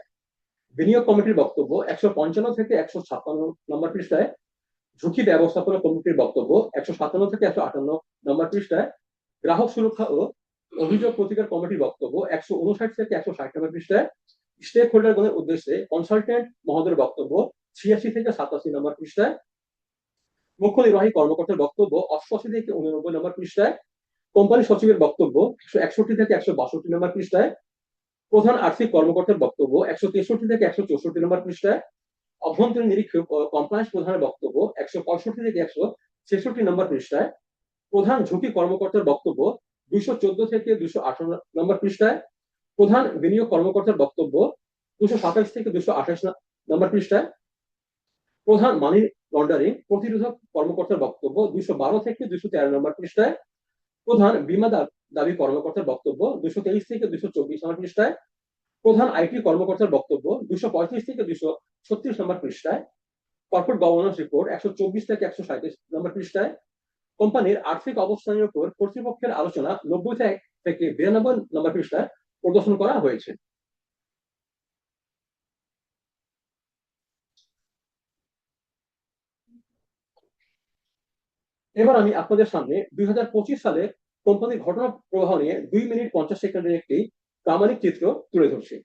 বিনিয়োগ কমিটির বক্তব্য 155 থেকে 156 নম্বর পৃষ্ঠায়, ঝুঁকি ব্যবস্থাপনা কমিটির বক্তব্য 157 থেকে 158 নম্বর পৃষ্ঠায়, গ্রাহক সুরক্ষা ও অভিযোগ প্রতিকার কমিটির বক্তব্য 159 থেকে 160 নম্বর পৃষ্ঠায়, স্টেক হোল্ডারগণের উদ্দেশ্যে কনসালটেন্ট মহোদয়ের বক্তব্য 86 থেকে 87 নম্বর পৃষ্ঠায়, মুখ্য নির্বাহী কর্মকর্তার বক্তব্য 88 থেকে 89 নম্বর পৃষ্ঠায়, কোম্পানি সচিবের বক্তব্য 161 থেকে 162 নম্বর পৃষ্ঠায়, প্রধান আর্থিক কর্মকর্তার বক্তব্য 163 থেকে 164 নম্বর পৃষ্ঠায়, অভ্যন্তরীণ নিরীক্ষক ও কমপ্লায়েন্স প্রধানের বক্তব্য 165 থেকে 166 নম্বর পৃষ্ঠায়, প্রধান ঝুঁকি কর্মকর্তার বক্তব্য 214 থেকে 218 নম্বর পৃষ্ঠায়, প্রধান বিনিয়োগ কর্মকর্তার বক্তব্য 227 থেকে 228 নম্বর পৃষ্ঠায়, প্রধান মানি লন্ডারিং প্রতিরোধক কর্মকর্তার বক্তব্য 212 থেকে 213 নম্বর পৃষ্ঠায়, প্রধান বীমা দাবি কর্মকর্তার বক্তব্য 223 থেকে 224 নম্বর পৃষ্ঠায়, প্রধান আইটি কর্মকর্তার বক্তব্য 235 থেকে 236 নম্বর পৃষ্ঠায়, কর্পোরেট গভর্নেন্স রিপোর্ট 124 থেকে 137 নম্বর পৃষ্ঠায়, কোম্পানির আর্থিক অবস্থানের উপর কর্তৃপক্ষের আলোচনা 90 থেকে 92 নম্বর পৃষ্ঠায় প্রদর্শন করা হয়েছে। এবার আমি আপনাদের সামনে 2025 সালে কোম্পানির ঘটনা প্রবাহ নিয়ে 2 মিনিট 50 সেকেন্ডের একটি প্রামাণিক চিত্র তুলে ধরছি।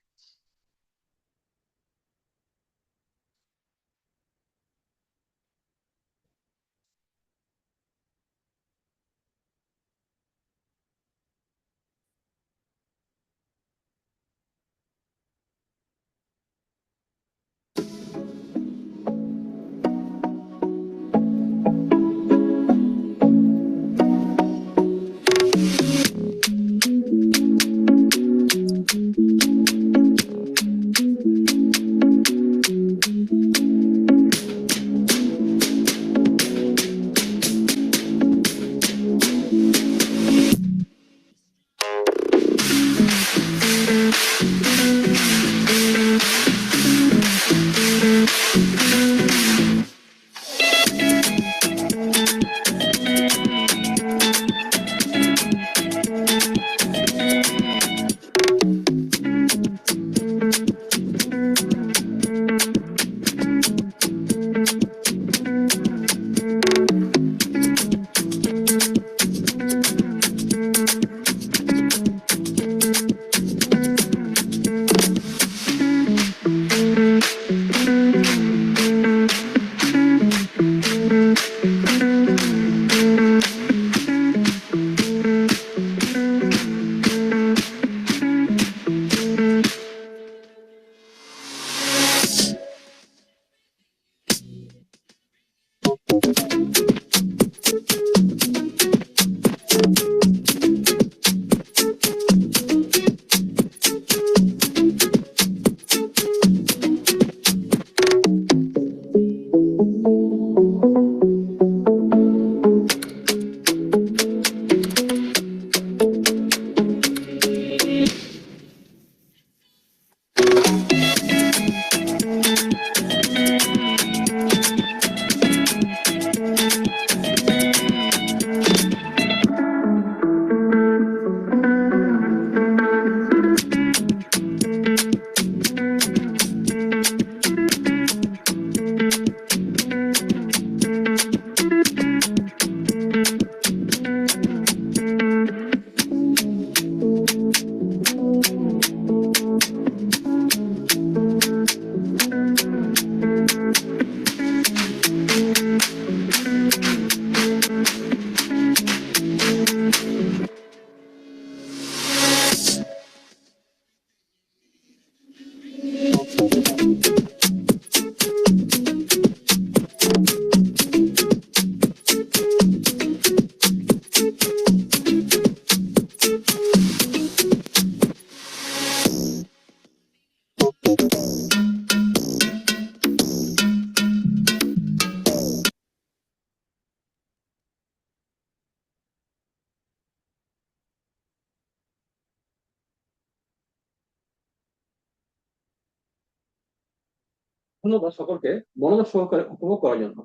ধন্যবাদ সকলকে মনোযোগ সহকারে উপভোগ করার জন্য।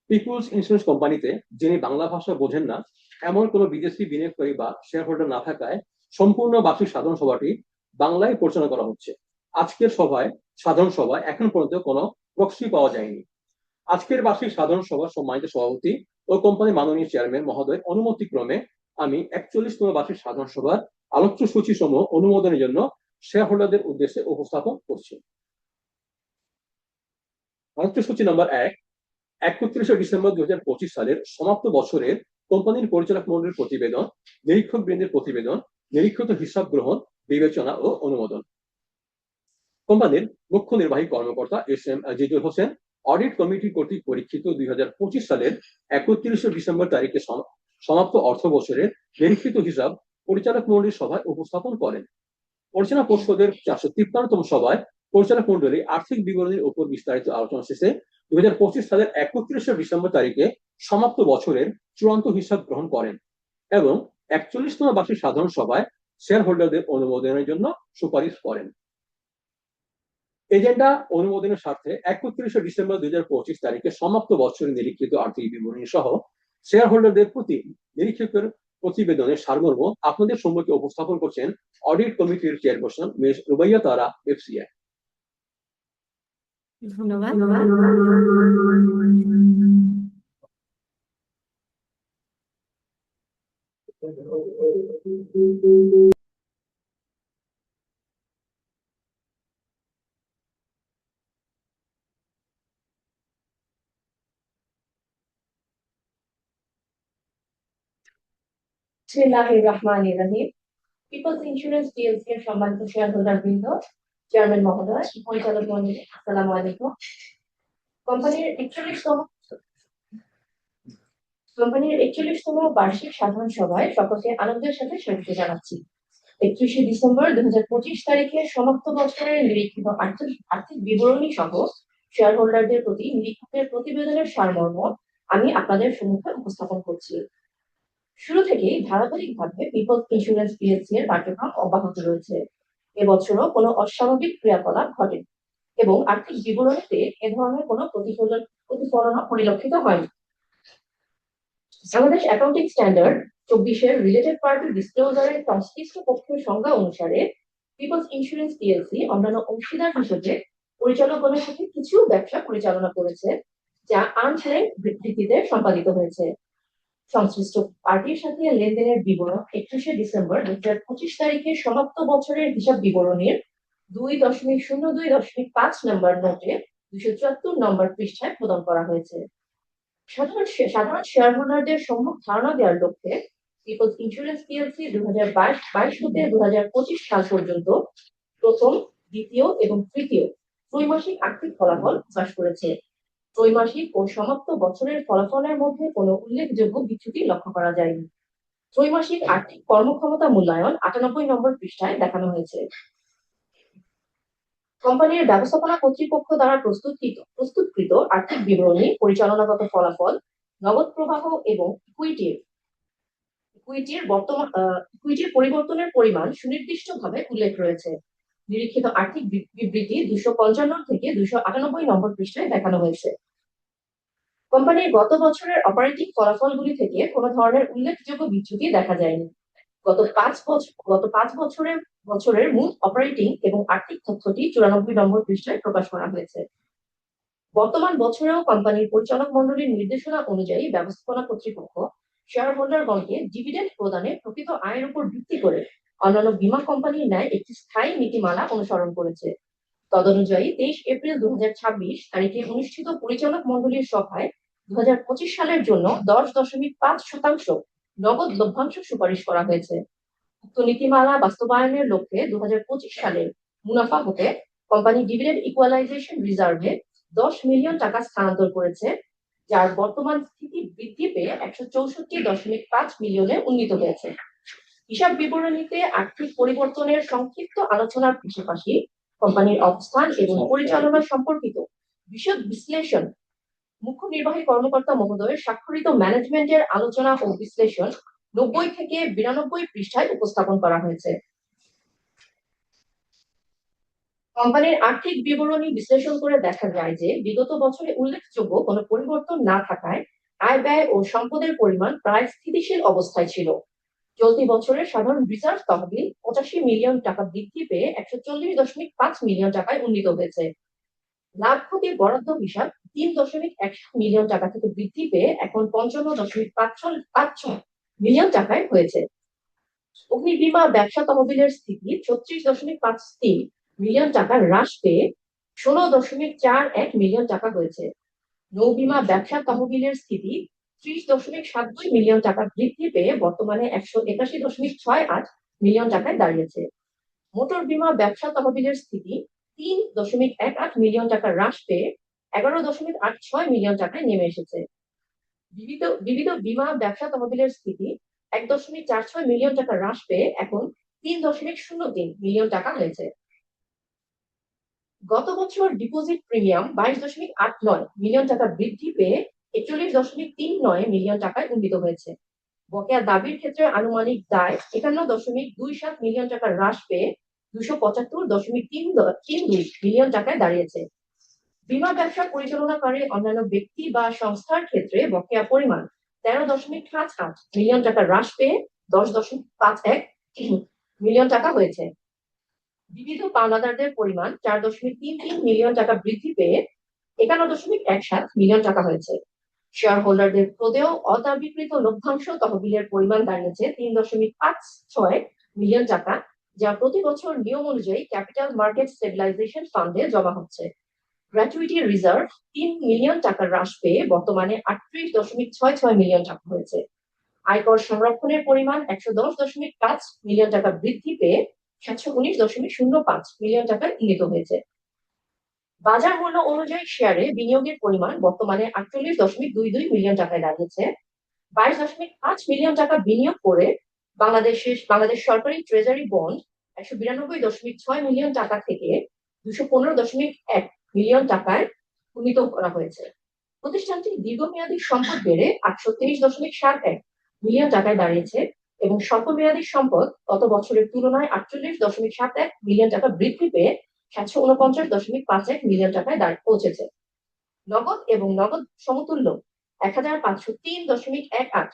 পিপুলস ইন্স্যুরেন্স কোম্পানিতে যিনি বাংলা ভাষা বোঝেন না এমন কোনো বিদেশি বিনিয়োগকারী বা শেয়ার হোল্ডার না থাকায় সম্পূর্ণ বার্ষিক সাধারণ সভাটি বাংলায় পরিচালনা করা হচ্ছে। আজকের সাধারণ সভায় এখন পর্যন্ত কোনো প্রক্সি পাওয়া যায়নি। আজকের বার্ষিক সাধারণ সভার সম্মানিত সভাপতি ও কোম্পানির মাননীয় চেয়ারম্যান মহোদয় অনুমতিক্রমে আমি 41তম বার্ষিক সাধারণ সভার আলোচ্য সূচি সমূহ অনুমোদনের জন্য শেয়ার হোল্ডারদের উদ্দেশ্যে উপস্থাপন করছি। আলোচ্য সূচি নম্বর 1, 31শে ডিসেম্বর 2025 সালের সমাপ্ত বছরের কোম্পানির পরিচালক মণ্ডলীর প্রতিবেদন, নিরীক্ষক বৃন্দের প্রতিবেদন, নিরীক্ষিত হিসাব গ্রহণ, বিবেচনা ও অনুমোদন। কোম্পানির মুখ্য নির্বাহী কর্মকর্তা এস.এম. জিদুল হোসেন অডিট কমিটি কর্তৃক পরীক্ষিত 2025 সালের 31শে ডিসেম্বর তারিখে সমাপ্ত অর্থ বছরের নিরীক্ষিত হিসাব পরিচালক মণ্ডলীর সভায় উপস্থাপন করেন। পরিচালনা পর্ষদের 453তম সভায় পরিচালক মণ্ডলী আর্থিক বিবরণীর উপর বিস্তারিত আলোচনা শেষে 2025 সালের 31শে ডিসেম্বর তারিখে সমাপ্ত বছরের চূড়ান্ত হিসাব গ্রহণ করেন এবং 41তম বার্ষিক সাধারণ সভায় শেয়ার হোল্ডারদের অনুমোদনের জন্য সুপারিশ করেন। এজেন্ডা অনুমোদনের স্বার্থে 31শে ডিসেম্বর 2025 তারিখে সমাপ্ত বছরের নিরীক্ষিত আর্থিক বিবরণী সহ শেয়ার হোল্ডারদের প্রতি নিরীক্ষকের প্রতিবেদনের সারমর্ম আপনাদের সম্মুখে উপস্থাপন করছেন অডিট কমিটির chairperson Miss Rubaiya Tara FCA. ধন্যবাদ। বিসমিল্লাহির রহমানির রহিম। পিপলস ইন্স্যুরেন্স পিএলসি এর সম্মানিত শেয়ার হোল্ডার বৃন্দ, চেয়ারম্যান মহোদয়, পরিচালক মণ্ডলী, আসসালামু আলাইকুম। কোম্পানির 41তম বার্ষিক সাধারণ সভায় সকলকে আনন্দের সাথে স্বাগত জানাচ্ছি। 31শে ডিসেম্বর 2025 তারিখে সমাপ্ত বছরের নিরীক্ষিত আর্থিক বিবরণী সহ শেয়ার হোল্ডারদের প্রতি নিরীক্ষকের প্রতিবেদনের সারমর্ম আমি আপনাদের সম্মুখে উপস্থাপন করছি। শুরু থেকেই ধারাবাহিকভাবে পিপলস ইন্স্যুরেন্স পিএলসি এর কার্যক্রম অব্যাহত রয়েছে। এবছরও কোনো অস্বাভাবিক ক্রিয়াকলাপ ঘটেনি। এবং আর্থিক বিবরণীতে এ ধরনের কোনো প্রতিফলন পরিলক্ষিত হয়নি। বাংলাদেশ অ্যাকাউন্টিং স্ট্যান্ডার্ড 24-এর রিলেটেড পার্টি ডিসক্লোজারের সংশ্লিষ্ট পক্ষের সংজ্ঞা অনুসারে পিপলস ইন্স্যুরেন্স পিএলসি অন্যান্য অংশীদার হিসেবে পরিচালকগণের সাথে কিছু ব্যবসা পরিচালনা করেছে, যা আর্মস লেংথ ভিত্তিতে সম্পাদিত হয়েছে। সংশ্লিষ্ট পার্টির সাথে লেনদেনের বিবরণ 31শে ডিসেম্বর 2025 তারিখে সমাপ্ত বছরের হিসাব বিবরণীর 2.02.5 নম্বর নোটে 274 নম্বর পৃষ্ঠায় প্রদান করা হয়েছে। সাধারণ শেয়ার হোল্ডারদের সম্যক ধারণা দেওয়ার লক্ষ্যে পিপলস ইন্স্যুরেন্স পিএলসি 2022 হতে 2025 সাল পর্যন্ত প্রথম, দ্বিতীয় এবং তৃতীয় ত্রৈমাসিক আর্থিক ফলাফল প্রকাশ করেছে। ত্রৈমাসিক ও সমাপ্ত বছরের ফলাফলের মধ্যে কোনো উল্লেখযোগ্য বিচ্যুতি লক্ষ্য করা যায়নি। ত্রৈমাসিক আর্থিক কর্মক্ষমতা মূল্যায়ন 98 নম্বর পৃষ্ঠায় দেখানো হয়েছে। কোম্পানির ব্যবস্থাপনা কর্তৃপক্ষ দ্বারা প্রস্তুতকৃত আর্থিক বিবরণী, পরিচালনাগত ফলাফল, নগদ প্রবাহ এবং ইকুইটির পরিবর্তনের পরিমাণ সুনির্দিষ্টভাবে উল্লেখ রয়েছে। নিরীক্ষিত আর্থিক বিবৃতি 255 থেকে 298 নম্বর পৃষ্ঠায় দেখানো হয়েছে। কোম্পানির গত বছরের অপারেটিং ফলাফলগুলি থেকে কোনো ধরনের উল্লেখযোগ্য বিচ্যুতি দেখা যায়নি। গত 5 বছরের মূল অপারেটিং এবং আর্থিক তথ্যটি 94 নম্বর পৃষ্ঠায় প্রকাশ করা হয়েছে। বর্তমান বছরেও কোম্পানির পরিচালক মণ্ডলীর নির্দেশনা অনুযায়ী ব্যবস্থাপনা কর্তৃপক্ষ শেয়ার হোল্ডারগণকে ডিভিডেন্ড প্রদানে প্রকৃত আয়ের উপর ভিত্তি করে অন্যান্য বীমা কোম্পানির ন্যায় একটি স্থায়ী নীতিমালা অনুসরণ করেছে। তদনুযায়ী 23 এপ্রিল 2026 তারিখে অনুষ্ঠিত পরিচালক মণ্ডলীর সভায় 2025 সালের জন্য 10.5% নগদ লভ্যাংশ সুপারিশ করা হয়েছে। উক্ত নীতিমালা বাস্তবায়নের লক্ষ্যে 2025 সালের মুনাফা হতে কোম্পানি ডিভিডেন্ড ইকুয়ালাইজেশন রিজার্ভে 10 মিলিয়ন টাকা স্থানান্তর করেছে, যার বর্তমান স্থিতি বৃদ্ধি পেয়ে 164.5 মিলিয়নে উন্নীত হয়েছে। হিসাব বিবরণীতে আর্থিক পরিবর্তনের সংক্ষিপ্ত আলোচনার পাশাপাশি কোম্পানির অবস্থান এবং পরিচালনা সম্পর্কিত বিশদ বিশ্লেষণ মুখ্য নির্বাহী কর্মকর্তা মহোদয়ের স্বাক্ষরিত ম্যানেজমেন্টের আলোচনা ও বিশ্লেষণ 90 থেকে 92 পৃষ্ঠায় উপস্থাপন করা হয়েছে। কোম্পানির আর্থিক বিবরণী বিশ্লেষণ করে দেখা যায় যে বিগত বছরে উল্লেখযোগ্য কোনো পরিবর্তন না থাকায় আয় ব্যয় ও সম্পদের পরিমাণ প্রায় স্থিতিশীল অবস্থায় ছিল। চলতি বছরের সাধারণ রিজার্ভ তহবিল 85 মিলিয়ন টাকা বৃদ্ধি পেয়ে 140.5 মিলিয়ন টাকায় উন্নীত হয়েছে। লাভ ক্ষতির বরাদ্দ হিসাব 3.1 মিলিয়ন টাকা থেকে বৃদ্ধি পেয়ে এখন 55.56 মিলিয়ন টাকায় হয়েছে। অগ্নি বীমা ব্যবসা তহবিলের স্থিতি 36.53 মিলিয়ন টাকা হ্রাস পেয়ে 16.41 মিলিয়ন টাকা হয়েছে। নৌ বীমা ব্যবসা তহবিলের স্থিতি 30.72 মিলিয়ন টাকা বৃদ্ধি পেয়ে বর্তমানে 181.68 মিলিয়ন টাকায় দাঁড়িয়েছে। মোটর বীমা ব্যবসা তহবিলের স্থিতি 3.18 মিলিয়ন টাকা হ্রাস পেয়ে 11.86 মিলিয়ন টাকায় নেমে এসেছে। বিবিধ বীমা ব্যবসা তহবিলের স্থিতি 1.46 মিলিয়ন টাকা হ্রাস পেয়ে এখন 3.03 মিলিয়ন টাকা হয়েছে। গত বছর ডিপোজিট প্রিমিয়াম 22.89 মিলিয়ন টাকা বৃদ্ধি পেয়ে 41.39 মিলিয়ন টাকায় উন্নীত হয়েছে। বকেয়া দাবির ক্ষেত্রে আনুমানিক দায় 51.27 মিলিয়ন টাকা হ্রাস পেয়ে 275.32 মিলিয়ন টাকায় দাঁড়িয়েছে। বীমা ব্যবসা পরিচালনাকারী অন্যান্য ব্যক্তি বা সংস্থার ক্ষেত্রে বকেয়া পরিমাণ 13.58 মিলিয়ন টাকা হ্রাস পেয়ে 10.51 মিলিয়ন টাকা হয়েছে। বিবিধ পাওনাদারদের পরিমাণ 4.33 মিলিয়ন টাকা বৃদ্ধি পেয়ে 51.17 মিলিয়ন টাকা হয়েছে। শেয়ার হোল্ডারদের প্রদেয় অদাবিকৃত লভ্যাংশ তহবিলের পরিমাণ দাঁড়িয়েছে 3.56 মিলিয়ন টাকা, যা প্রতি বছর নিয়ম অনুযায়ী ক্যাপিটাল মার্কেট স্টেবিলাইজেশন ফান্ডে জমা হচ্ছে। গ্র্যাচুইটি রিজার্ভ 3 মিলিয়ন টাকা হ্রাস পেয়ে বর্তমানে 38.66 মিলিয়ন টাকা হয়েছে। আয়কর সংরক্ষণের পরিমাণ 110.5 মিলিয়ন টাকা বৃদ্ধি পেয়ে 719.05 মিলিয়ন টাকায় উন্নীত হয়েছে। বাজার মূল্য অনুযায়ী শেয়ারে বিনিয়োগের পরিমাণ বর্তমানে 48.22 মিলিয়ন টাকায় দাঁড়িয়েছে। 22.5 মিলিয়ন টাকা বিনিয়োগ করে বাংলাদেশ সরকারি ট্রেজারি বন্ড 192.6 মিলিয়ন টাকা থেকে 215.1 মিলিয়ন টাকায় উন্নীত করা হয়েছে। প্রতিষ্ঠানটির দীর্ঘমেয়াদী সম্পদ বেড়ে 823.71 মিলিয়ন টাকায় দাঁড়িয়েছে এবং স্বল্পমেয়াদী সম্পদ গত বছরের তুলনায় 48.71 মিলিয়ন টাকা বৃদ্ধি পেয়ে 749.51 মিলিয়ন টাকায় পৌঁছেছে। নগদ এবং নগদ সমতুল্য 1503.18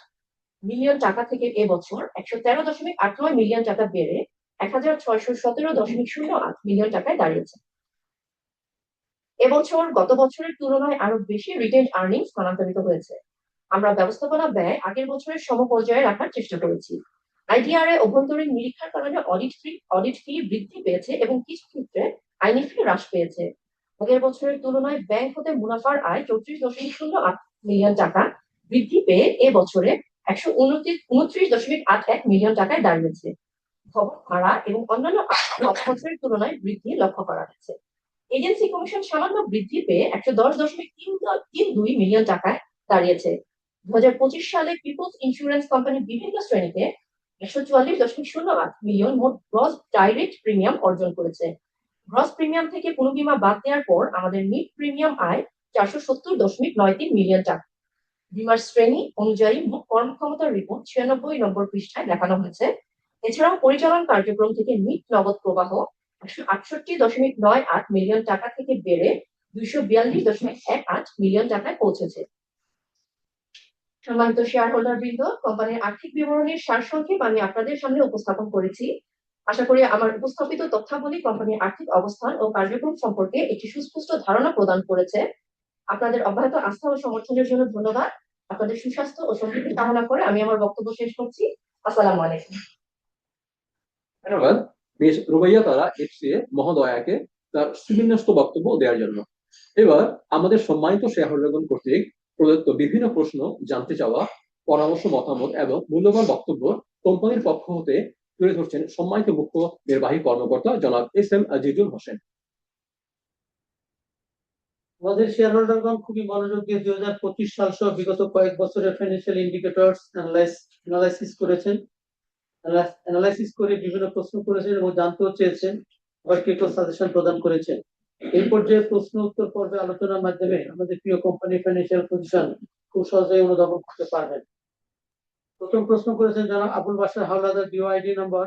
মিলিয়ন টাকা থেকে এবছর 113.89 মিলিয়ন টাকা বেড়ে 1617.08 মিলিয়ন টাকায় দাঁড়িয়েছে। এবছর গত বছরের তুলনায় আরো বেশি রিটেইনড আর্নিং স্থানান্তরিত হয়েছে। আমরা ব্যবস্থাপনা ব্যয় আগের বছরের সমপর্যায়ে রাখার চেষ্টা করেছি। আইডিআর এ অভ্যন্তরীণ নিরীক্ষার কারণে অডিট ফি বৃদ্ধি পেয়েছে এবং কিছু ক্ষেত্রে আইনি ফি হ্রাস পেয়েছে। আগের বছরের তুলনায় ব্যাংক হতে মুনাফার আয় 34.08 মিলিয়ন টাকা বৃদ্ধি পেয়ে এবছরে 129.81 মিলিয়ন টাকায় দাঁড়িয়েছে। ভবন ভাড়া এবং অন্যান্য গত বছরের তুলনায় বৃদ্ধি লক্ষ্য করা গেছে। এজেন্সি কমিশন সামান্য বৃদ্ধি পেয়ে 110.32 মিলিয়ন টাকায় দাঁড়িয়েছে। 2025 সালে পিপলস ইন্স্যুরেন্স কোম্পানি বিভিন্ন শ্রেণীতে 144.08 মিলিয়ন মোট গ্রস ডাইরেক্ট প্রিমিয়াম অর্জন করেছে। গ্রস প্রিমিয়াম থেকে পুনর্বীমা বাদ দেওয়ার পর আমাদের নিট প্রিমিয়াম আয় 470.93 মিলিয়ন টাকা। বীমার শ্রেণী অনুযায়ী মোট কর্মক্ষমতার রিপোর্ট 96 নম্বর পৃষ্ঠায় দেখানো হয়েছে। এছাড়াও পরিচালন কার্যক্রম থেকে নিট নগদ প্রবাহ 168.98 মিলিয়ন টাকা থেকে বেড়ে 242.18 মিলিয়ন টাকায় পৌঁছেছে। সম্মানিত শেয়ার হোল্ডার বৃন্দ, কোম্পানির আর্থিক বিবরণীর সারসংক্ষেপ আমি আপনাদের সামনে উপস্থাপন করেছি। আশা করি আমার উপস্থাপিত তথ্যাবলী কোম্পানির আর্থিক অবস্থান ও কার্যক্রম সম্পর্কে একটি সুস্পষ্ট ধারণা প্রদান করেছে। আপনাদের অব্যাহত আস্থা ও সমর্থনের জন্য ধন্যবাদ। আপনাদের সুস্বাস্থ্য ও সমৃদ্ধি কামনা করে আমি আমার বক্তব্য শেষ করছি। আসসালামু আলাইকুম। ধন্যবাদ মিস রুবাইয়া তারা এফসিএ মহোদয়াকে তার সুবিন্যস্ত বক্তব্য দেওয়ার জন্য। এবার আমাদের সম্মানিত শেয়ারহোল্ডারগণ কর্তৃক প্রদত্ত বিভিন্ন প্রশ্ন, জানতে চাওয়া, পরামর্শ, মতামত এবং মূল্যবান বক্তব্য কোম্পানির পক্ষ হতে তুলে ধরছেন সম্মানিত মুখ্য নির্বাহী কর্মকর্তা জনাব এস.এম. আজিজুল হোসেন। আমাদের শেয়ার হোল্ডারগণ খুবই মনোযোগ দিয়ে 2025 সাল সহ বিগত কয়েক বছরের ফাইন্যান্সিয়াল ইন্ডিকেটরস অ্যানালাইসিস করেছেন। অ্যানালাইসিস করে বিভিন্ন প্রশ্ন করেছেন এবং জানতেও চেয়েছেন, আবার কেউ সাজেশন প্রদান করেছেন। এই পর্যায়ে প্রশ্ন উত্তর পর্বে আলোচনার মাধ্যমে আমাদের প্রিয় কোম্পানির ফাইন্যান্সিয়াল পজিশন খুব সহজেই অনুধাবন করতে পারবেন। প্রথম প্রশ্ন করেছেন জনাব আবুল বাশার হাওলাদার, বিওআইডি নম্বর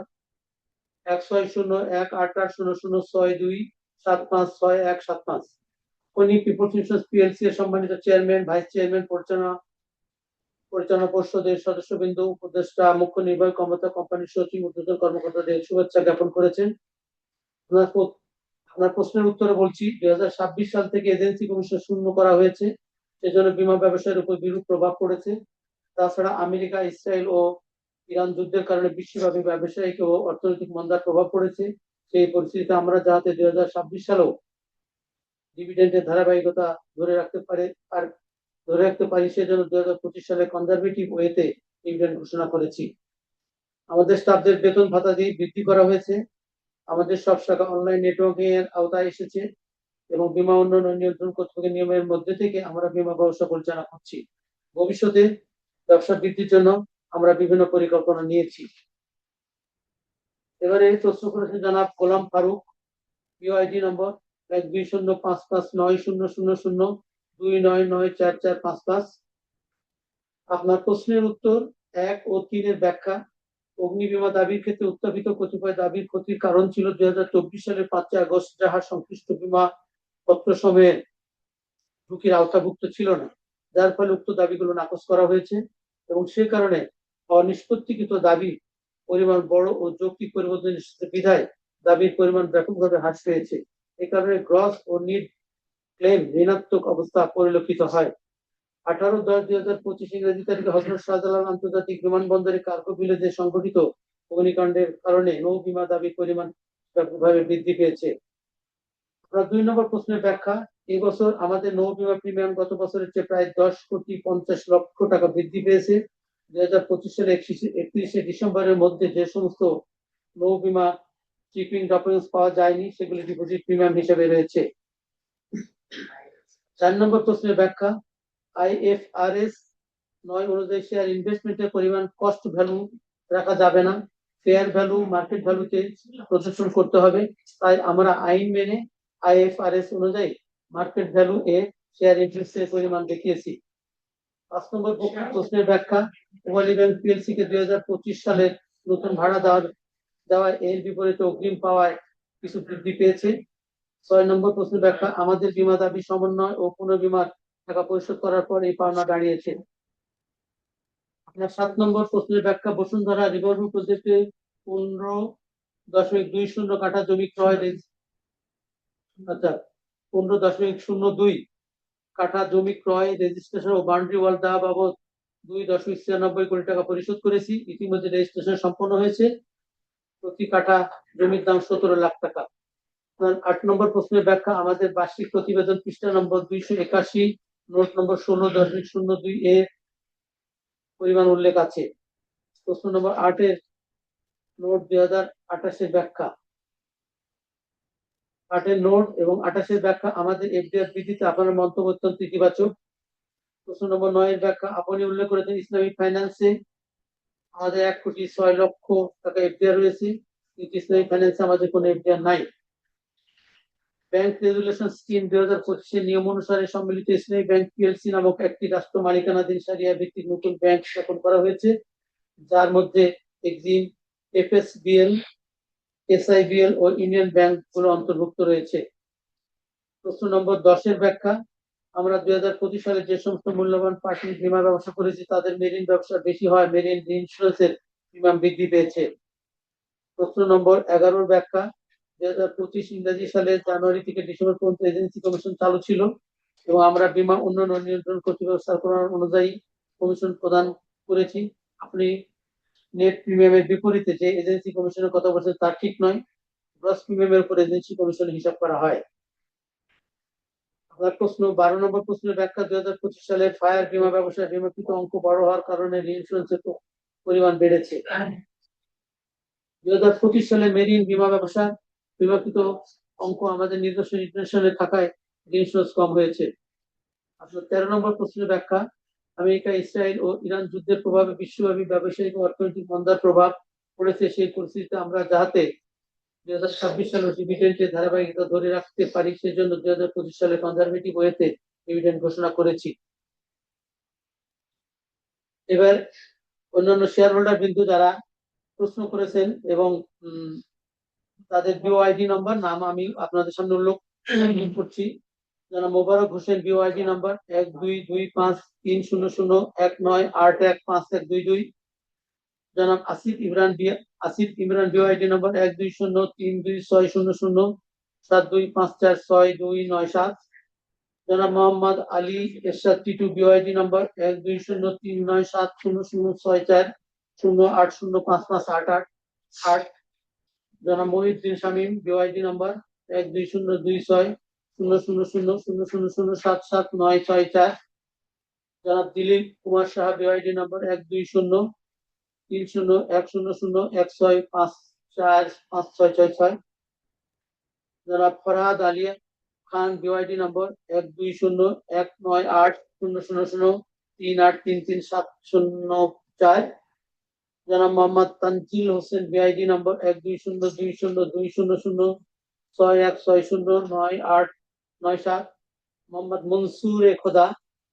1601880062756175। উনি পিপলস ইন্স্যুরেন্স পিএলসি এর সম্মানিত চেয়ারম্যান, ভাইস চেয়ারম্যান, পরিচালনা পর্ষদের সদস্যবৃন্দ, উপদেষ্টা, মুখ্য নির্বাহী কর্মকর্তা, কোম্পানির সচিব, ঊর্ধ্বতন কর্মকর্তাদের শুভেচ্ছা জ্ঞাপন করেছেন। আপনার প্রশ্নের উত্তরে বলছি, 2026 সাল থেকে এজেন্সি কমিশন শূন্য করা হয়েছে, সেজন্য বীমা ব্যবসায়ের উপর বিরূপ প্রভাব পড়েছে। তাছাড়া আমেরিকা, ইসরায়েল ও ইরান যুদ্ধের কারণে বিশ্বব্যাপী ব্যবসায়িক ও অর্থনৈতিক মন্দার প্রভাব পড়েছে। সেই পরিস্থিতিতে আমরা যাতে 2026 সালেও ডিভিডেন্ডের ধারাবাহিকতা ধরে রাখতে পারি সেজন্য 2025 সালে কনজারভেটিভ ওয়েতে ডিভিডেন্ড ঘোষণা করেছি। আমাদের স্টাফদের বেতন ভাতা দিয়ে বৃদ্ধি করা হয়েছে। আমাদের সব শাখা অনলাইন নেটওয়ার্কিং এর আওতায় এসেছে এবং বীমা উন্নয়ন ও নিয়ন্ত্রণ কর্তৃপক্ষের নিয়মের মধ্যে থেকে আমরা বীমা ব্যবসা পরিচালনা করছি। ভবিষ্যতে ব্যবসা বৃদ্ধির জন্য আমরা বিভিন্ন পরিকল্পনা নিয়েছি। এবারে প্রশ্ন করেছেন জনাব গোলাম ফারুক, বিওআইডি নম্বর 12055900029994455। আপনার প্রশ্নের উত্তর 1 ও 3 এর ব্যাখ্যা। অগ্নি বীমা দাবির ক্ষেত্রে উত্থাপিত কতিপয় দাবির ক্ষতির কারণ ছিল 2024 সালের 5 আগস্ট যাহা সংশ্লিষ্ট বীমা পত্র সময়ের ঝুঁকির আওতাভুক্ত ছিল না, যার ফলে উক্ত দাবিগুলো নাকচ করা হয়েছে এবং সে কারণে অনিষ্পত্তিকৃত দাবির পরিমাণ বড় ও যৌক্তিক পরিবর্তন বিধায় দাবির পরিমাণ ব্যাপকভাবে হ্রাস পেয়েছে। এ কারণে গ্রস ও নিট ক্লেম ঋণাত্মক অবস্থা পরিলক্ষিত হয়। 18/10/2025 ইংরেজি তারিখে হযরত শাহজালাল আন্তর্জাতিক বিমানবন্দরে কার্গো ভিলেজে সংঘটিত অগ্নিকাণ্ডের কারণে নৌ বীমা দাবির পরিমাণ ব্যাপকভাবে বৃদ্ধি পেয়েছে। আপনার 2 নম্বর প্রশ্নের ব্যাখ্যা। এই বছর আমাদের নৌ বীমা প্রিমিয়াম গত বছরের চেয়ে প্রায় 10,50,00,000 টাকা বৃদ্ধি পেয়েছে। 2025 সালে 31শে ডিসেম্বরের মধ্যে যে সমস্ত নৌ বীমা শিপিং ডকুমেন্টস পাওয়া যায়নি সেগুলি ডিপোজিট প্রিমিয়াম হিসেবে রয়েছে। 4 নম্বর প্রশ্নের ব্যাখ্যা। IFRS 9 অনুযায়ী শেয়ার ইনভেস্টমেন্টের পরিমাণ কস্ট ভ্যালু রাখা যাবে না, ফেয়ার ভ্যালু মার্কেট ভ্যালুতে প্রদর্শন করতে হবে। তাই আমরা আইন মেনে IFRS অনুযায়ী মার্কেট ভ্যালু এ শেয়ার ইনভেস্টের পরিমাণ দেখিয়েছি। 5 নম্বর প্রশ্নের ব্যাখ্যা। পূবালী ব্যাংক পিএলসি কে 2025 সালে নতুন ভাড়া দেওয়ায় এর বিপরীতে অগ্রিম পাওয়ায় কিছু বৃদ্ধি পেয়েছে। 6 নম্বর প্রশ্নের ব্যাখ্যা, আমাদের বীমা দাবি সমন্বয় ও পুনর্বীমার টাকা পরিশোধ করার পর এই পাওনা দাঁড়িয়েছে। আপনার 7 নম্বর প্রশ্নের ব্যাখ্যা, বসুন্ধরা রিভারভিউ প্রজেক্টে 15.20 কাঠা জমি ক্রয় আচ্ছা 15.02 কাঠা জমি ক্রয়, রেজিস্ট্রেশন ও বাউন্ডারি ওয়াল দেওয়া বাবদ 2.96 কোটি টাকা পরিশোধ করেছি। ইতিমধ্যে রেজিস্ট্রেশন সম্পন্ন হয়েছে। প্রতি কাঠা জমির দাম 17 লাখ টাকা। 8 নম্বর প্রশ্নের ব্যাখ্যা, আমাদের বার্ষিক প্রতিবেদন পৃষ্ঠা নম্বর 281, নোট নম্বর 16.02 এর পরিমাণ উল্লেখ আছে। প্রশ্ন নম্বর 8 এর নোট 2028 ব্যাখ্যা। 8 নোট এবং 28 ব্যাখ্যা, আমাদের এফডিআর বৃদ্ধিতে আপনার মন্তব্য অত্যন্ত ইতিবাচক। প্রশ্ন নম্বর 9 ব্যাখ্যা, আপনি উল্লেখ করেছেন ইসলামিক ফাইন্যান্সে আমাদের 1,06,00,000 টাকা এফডিআর রয়েছে, কিন্তু ইসলামিক ফাইন্যান্সে আমাদের কোনো এফডিআর নাই। ব্যাংক রেগুলেশন স্কিম 2025 এর নিয়ম অনুসারে সম্মিলিত ইসলামী ব্যাংক পিএলসি নামক একটি রাষ্ট্র মালিকানাধীন শারিয়া ভিত্তিক নতুন ব্যাংক স্থাপন করা হয়েছে, যার মধ্যে এক্সিম, এফএসবিএল, এসআইবিএল ও ইউনিয়ন ব্যাংক গুলো অন্তর্ভুক্ত রয়েছে। প্রশ্ন নম্বর 10 এর ব্যাখ্যা, আমরা 2025 সালে যে সমস্ত মূল্যবান পার্টি বীমা ব্যবসা করেছি তাদের মেরিন ব্যবসা বেশি হয়, মেরিন ইন্স্যুরেন্সের প্রিমিয়াম বৃদ্ধি পেয়েছে। প্রশ্ন নম্বর 11 এর ব্যাখ্যা, 2025 ইংরেজি সালের জানুয়ারি থেকে ডিসেম্বর পর্যন্ত এজেন্সি কমিশন চালু ছিল এবং আমরা বীমা উন্নয়ন ও নিয়ন্ত্রণ কর্তৃপক্ষ সার্কুলার অনুযায়ী কমিশন প্রদান করেছি। আপনি নেট প্রিমিয়ামের বিপরীতে যে এজেন্সি কমিশনের কথা বলছেন তা ঠিক নয়। গ্রস প্রিমিয়ামের উপর এজেন্সি কমিশন হিসাব করা হয়। আপনার প্রশ্ন 12 নম্বর প্রশ্নের ব্যাখ্যা, 2025 সালে ফায়ার বীমা ব্যবসায় বীমাকৃত অঙ্ক বড় হওয়ার কারণে রিইন্স্যুরেন্সের পরিমাণ বেড়েছে। 2025 সালে মেরিন বীমা ব্যবসা বীমাকৃত অঙ্ক আমাদের নিজস্ব ইন্টারন্যাশনালে থাকায় ইন্স্যুরেন্স কম হয়েছে। আপনার 13 নম্বর প্রশ্নের ব্যাখ্যা, আমেরিকা, ইসরায়েল ও ইরান যুদ্ধের প্রভাবে বিশ্বব্যাপী ব্যবসায়িক ও অর্থনৈতিক মন্দার প্রভাব পড়েছে। সেই পরিস্থিতিতে আমরা যাতে 2026 সালে ডিভিডেন্ডের ধারাবাহিকতা ধরে রাখতে পারি, সেজন্য 2025 সালে কনজারভেটিভ ওয়েতে ডিভিডেন্ড ঘোষণা করেছি। এবার অন্যান্য শেয়ার হোল্ডার বিন্দু যারা প্রশ্ন করেছেন এবং তাদের বিওআইডি নাম্বার নাম আমি আপনাদের সামনে উল্লেখ করছি। যারা মোবারক হোসেন, বিওআইডি নাম্বার 12253001981512। জনাব আসিফ ইমরান, বিওআইডি নাম্বার 1203260072546297। জনাব মোহাম্মদ আলী এরশাদ টিটু, বিওআইডি নাম্বার 120397006408055888। জনাব মহিউদ্দিন শামীম, বিওআইডি নাম্বার 1202600000007794। জনাব দিলীপ কুমার সাহা, বিওআইডি নাম্বার 1203010016545666। জনাব ফরহাদ আলী খান, বিওআইডি নাম্বার 1201900038333704। জনাব মোহাম্মদ তানজিল হোসেন, বিআইডি নাম্বার 1202202061609897। মোহাম্মদ মনসুর এ খোদা,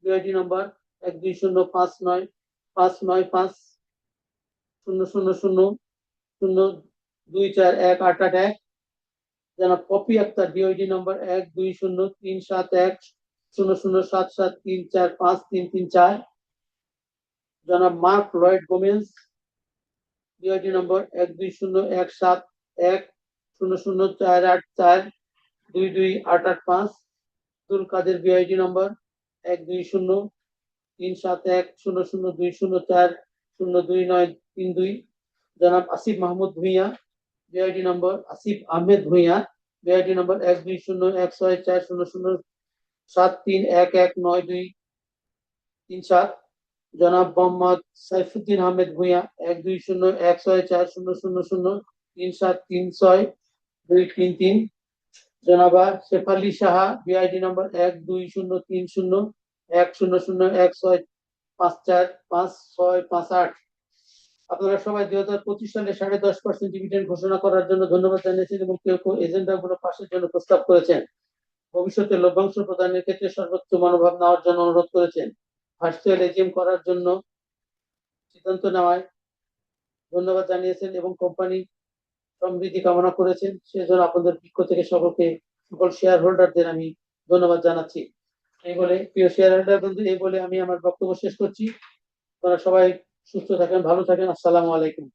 বিআইডি নাম্বার 1259595000024188। জনাব পপি আক্তার, বিআইডি নাম্বার 1203710077345334। জনাব মার্ক লয়েড গোমেজ, বিআইডি নম্বর 1201710048422885। আব্দুল কাদের, বিআইডি নম্বর 1203710020402932। জনাব আসিফ মাহমুদ ভুঁইয়া, বিআইডি নম্বর আসিফ আহমেদ ভুঁইয়া, বিআইডি নম্বর 1201640073119237। জনাব মোহাম্মদ সাইফুদ্দিন আহমেদ ভুঁইয়া, 120164003736233233। জনাবা শেফালি সাহা, বিআইডি নম্বর 123010100165455658। আপনারা সবাই 2025 সালে 10.5% ডিভিডেন্ড ঘোষণা করার জন্য ধন্যবাদ জানিয়েছেন এবং কেউ কেউ এজেন্ডা গুলো পাশের জন্য প্রস্তাব করেছেন। ভবিষ্যতে লভ্যাংশ প্রদানের ক্ষেত্রে সর্বোচ্চ মনোভাব নেওয়ার জন্য অনুরোধ করেছেন। ভার্চুয়াল এজিএম করার জন্য সিদ্ধান্ত নেওয়ায় ধন্যবাদ জানিয়েছেন এবং কোম্পানি সমৃদ্ধি কামনা করেছেন। সেজন্য আপনাদের পক্ষ থেকে সকলকে সকল শেয়ার হোল্ডারদের আমি ধন্যবাদ জানাচ্ছি। এই বলে প্রিয় শেয়ার হোল্ডার বন্ধু, এই বলে আমি আমার বক্তব্য শেষ করছি। আপনারা সবাই সুস্থ থাকেন, ভালো থাকেন। আসসালামু আলাইকুম।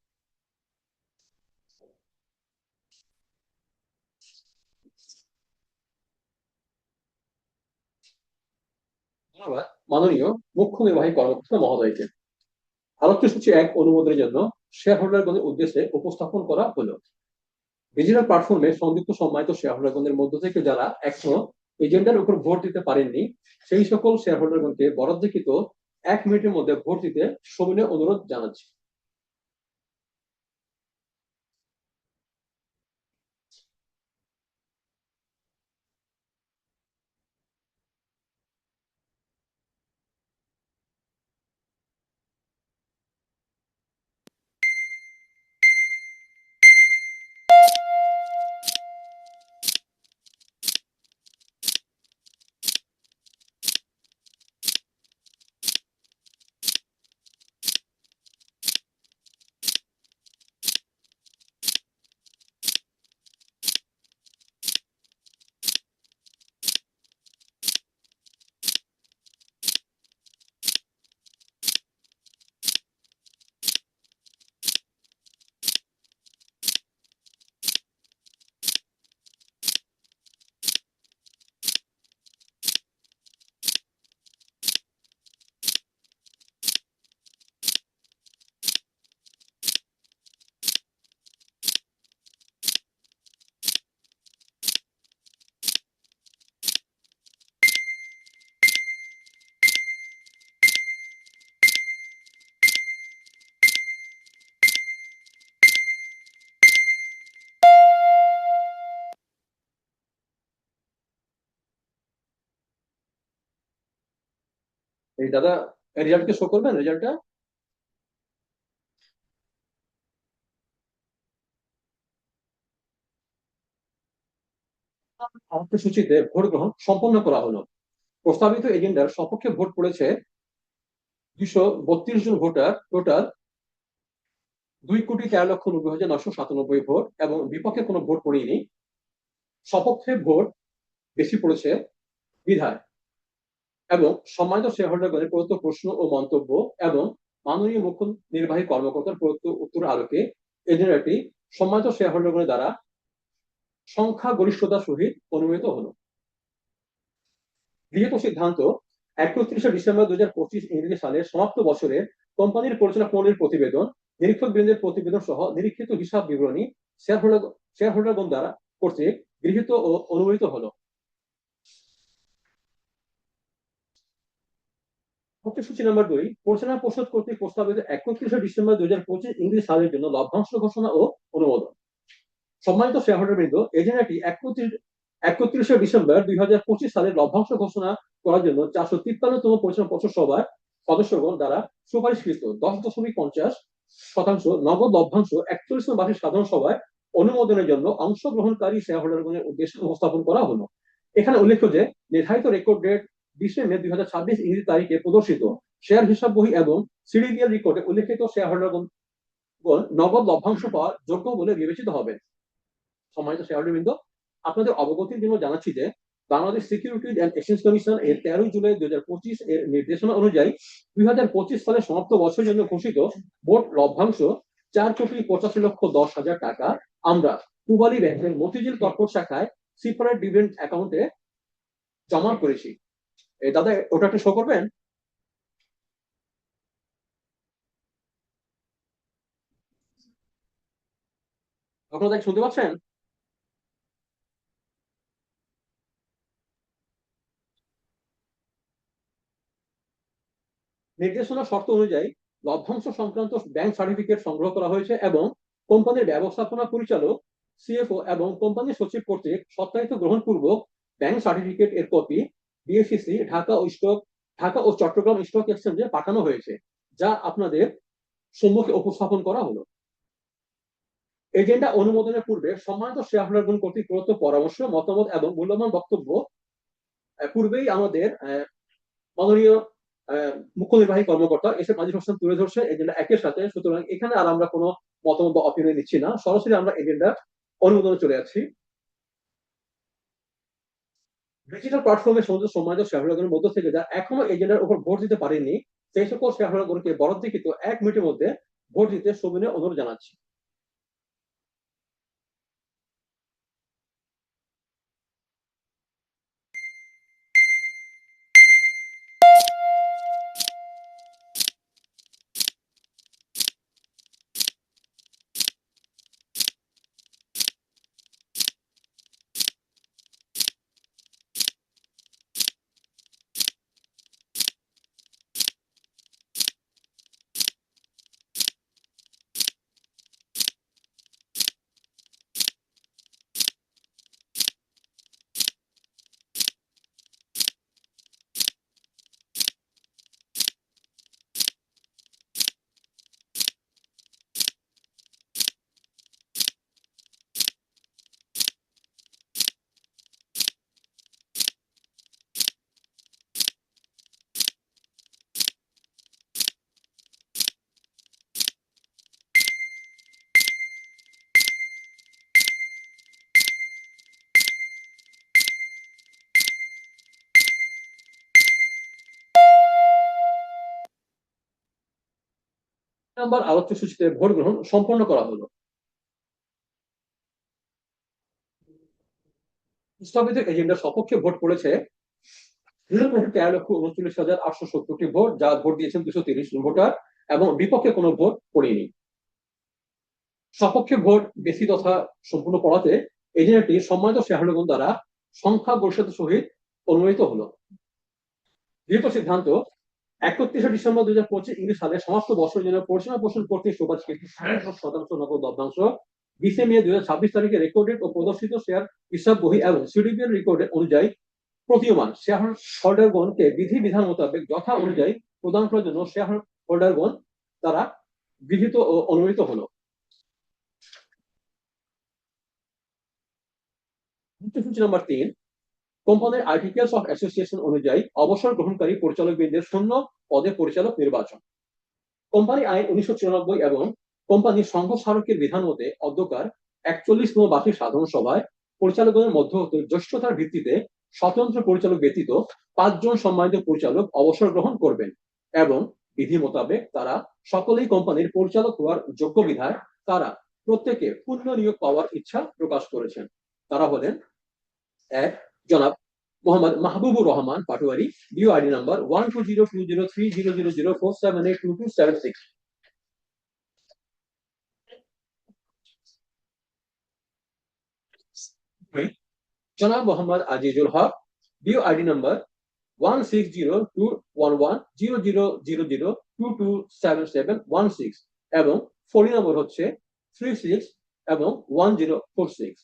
ধন্যবাদ মাননীয় মুখ্য নির্বাহী কর্মকর্তা মহোদয়কে। আলোচ্যসূচি 1 অনুমোদনের জন্য শেয়ার হোল্ডারগণের উদ্দেশ্যে উপস্থাপন করা হলো। ডিজিটাল প্ল্যাটফর্মে সংযুক্ত সম্মানিত শেয়ার হোল্ডারগণের মধ্য থেকে যারা এখনো এজেন্ডার উপর ভোট দিতে পারেননি, সেই সকল শেয়ার হোল্ডারগণকে বরাদ্দকৃত 1 মিনিটের মধ্যে ভোট দিতে সবিনয় অনুরোধ জানাচ্ছি। এই দাদা, রেজাল্টকে শো করবেন রেজাল্টটা। আলোচ্যসূচিতে ভোট গ্রহণ সম্পন্ন করা হলো। প্রস্তাবিত এজেন্ডার সপক্ষে ভোট পড়েছে 232 জন ভোটার, টোটাল 2,13,90,997 ভোট, এবং বিপক্ষে কোনো ভোট পড়েনি। সপক্ষে ভোট বেশি পড়েছে বিধায়। এবং সম্মানিত শেয়ার হোল্ডারগণের প্রদত্ত প্রশ্ন ও মন্তব্য এবং মাননীয় মুখ্য নির্বাহী কর্মকর্তার প্রদত্ত উত্তর আলোকে এজেন্ডাটি সম্মানিত শেয়ার হোল্ডারগণের দ্বারা সংখ্যাগরিষ্ঠতার সহিত অনুমোদিত হলো। গৃহীত সিদ্ধান্ত: 31শে ডিসেম্বর 2025 ইংরেজি সালের সমাপ্ত বছরের কোম্পানির পরিচালনা প্রণালীর প্রতিবেদন, নিরীক্ষক বৃন্দের প্রতিবেদন সহ নিরীক্ষিত হিসাব বিবরণী শেয়ার হোল্ডারগণ দ্বারা কর্তৃক গৃহীত ও অনুমোদিত হলো। সূচি নম্বর 2, পরিচালনা পর্ষদ কর্তৃক প্রস্তাবিত 31শে ডিসেম্বর 2025 ইংরেজি সালের জন্য লভ্যাংশ ঘোষণা ও অনুমোদন। সম্মানিত শেয়ার হোল্ডার বৃন্দ, এজেন্ডাটি 31শে ডিসেম্বর 2025 সালের লভ্যাংশ ঘোষণা করার জন্য 453তম পরিচালনা পর্ষদ সভার সদস্যগণ দ্বারা সুপারিশকৃত 10.50% নগদ লভ্যাংশ 41তম বার্ষিক সাধারণ সভায় অনুমোদনের জন্য অংশগ্রহণকারী শেয়ার হোল্ডারগণের উদ্দেশ্যে উপস্থাপন করা হলো। এখানে উল্লেখ্য যে নির্ধারিত রেকর্ড ডেট 20শে মে 2026 ইংরেজি তারিখে প্রদর্শিত শেয়ার হিসাব বহি এবং সিডিডিএল রেকর্ডে উল্লেখিত শেয়ার হোল্ডারগণ নগদ লভ্যাংশ পাওয়ার যোগ্য বলে বিবেচিত হবে। সম্মানিত শেয়ার হোল্ডারবৃন্দ, আপনাদের অবগতির জন্য জানাচ্ছি যে Bangladesh securities and exchange commission এর 13 জুলাই 2025 এর নির্দেশনা অনুযায়ী 2025 সালের সমাপ্ত বছরের জন্য ঘোষিত মোট লভ্যাংশ 4,85,10,000 টাকা আমরা পূবালী ব্যাংকের মতিঝিল কর্পোরেট শাখায় সেপারেট ডিভিডেন্ড অ্যাকাউন্টে জমা করেছি। দাদা, ওটা একটু শো করবেন। আপনারা শুনতে পাচ্ছেন? নির্দেশনা শর্ত অনুযায়ী লভ্যাংশ সংক্রান্ত ব্যাংক সার্টিফিকেট সংগ্রহ করা হয়েছে এবং কোম্পানির ব্যবস্থাপনা পরিচালক, সিএফও এবং কোম্পানির সচিব কর্তৃক সত্যায়িত গ্রহণপূর্বক ব্যাংক সার্টিফিকেট এর কপি বিএসইসি ঢাকা ও চট্টগ্রাম স্টক এক্সচেঞ্জে পাঠানো হয়েছে, যা আপনাদের সম্মুখে উপস্থাপন করা হলো। এজেন্ডা অনুমোদনের পূর্বে সম্মানিত শেয়ার হোল্ডারগণ কর্তৃক প্রদত্ত পরামর্শ, মতামত এবং মূল্যবান বক্তব্য পূর্বেই আমাদের মাননীয় মুখ্য নির্বাহী কর্মকর্তা এস এম আজিজ হোসেন তুলে ধরছে এজেন্ডা 1 এর সাথে। সুতরাং এখানে আর আমরা কোনো মতামত বা অপিনিয়ন নিচ্ছি না, সরাসরি আমরা এজেন্ডা অনুমোদনে চলে যাচ্ছি। ডিজিটাল প্ল্যাটফর্মে সমস্ত সম্মানিত শেয়ারহোল্ডারদের মধ্য থেকে যারা এখনো এজেন্ডার উপর ভোট দিতে পারেননি সেই সকল শেয়ারহোল্ডারকে বরাদ্দকৃত 1 মিনিটের মধ্যে ভোট দিতে সবিনয় অনুরোধ জানাচ্ছি। নাম্বার আলোচ্য সূচিতে ভোট গ্রহণ সম্পন্ন করা হলো। প্রস্তাবিত এজেন্ডার সপক্ষে ভোট পড়েছে 13,39,870টি ভোট, যা ভোট দিয়েছেন 230 জন ভোটার, এবং বিপক্ষে কোনো ভোট পড়েনি। সপক্ষে ভোট বেশি তথা সম্পূর্ণ করাতে এজেন্ডাটি সম্মানিত শেয়ারহোল্ডারগণ দ্বারা সংখ্যাগরিষ্ঠতার সহিত অনুমোদিত হলো। গৃহীত সিদ্ধান্ত: 31শে ডিসেম্বর 2025 ইংরেজি সালে সমাপ্ত বছরের জন্য পরিচালনা পরিষদ কর্তৃক সুপারিশকে 60% নগদ লভ্যাংশ 20 মে 2026 তারিখে রেকর্ডেড ও প্রদর্শিত শেয়ার হিসাব বহি এবং সিডিপিএর রেকর্ডের অনুযায়ী প্রতীয়মান শেয়ার হোল্ডারগণকে বিধি বিধান মোতাবেক যথা অনুযায়ী প্রদান করার জন্য শেয়ার হোল্ডারগণ দ্বারা গৃহীত ও অনুমোদিত হলো। সূচি নাম্বার 3, কোম্পানির আর্টিকেলস অফ অ্যাসোসিয়েশন অনুযায়ী অবসর গ্রহণকারী পরিচালকবৃন্দের শূন্য পদে পরিচালক নির্বাচন। কোম্পানি আইন 1994 এবং কোম্পানির সংঘ স্মারকের বিধান মতে অধ্যকার 41তম বার্ষিক সাধারণ সভায় পরিচালকগণের মধ্য হতে জ্যেষ্ঠতার ভিত্তিতে স্বতন্ত্র পরিচালক ব্যতীত 5 জন সম্মানিত পরিচালক অবসর গ্রহণ করবেন এবং বিধি মোতাবেক তারা সকলেই কোম্পানির পরিচালক হওয়ার যোগ্য বিধায় তারা প্রত্যেকে পূর্ণ নিয়োগ পাওয়ার ইচ্ছা প্রকাশ করেছেন। তারা হলেন: 1, জনাব মোহাম্মদ মাহবুবুর রহমান পাটোয়ারি, বিওআইডি নাম্বার 1202030004782276। জনাব মোহাম্মদ আজিজুল হক, বিওআইডি নাম্বার 1602110000227716 এবং ফোন নম্বর হচ্ছে 36 এবং 1046।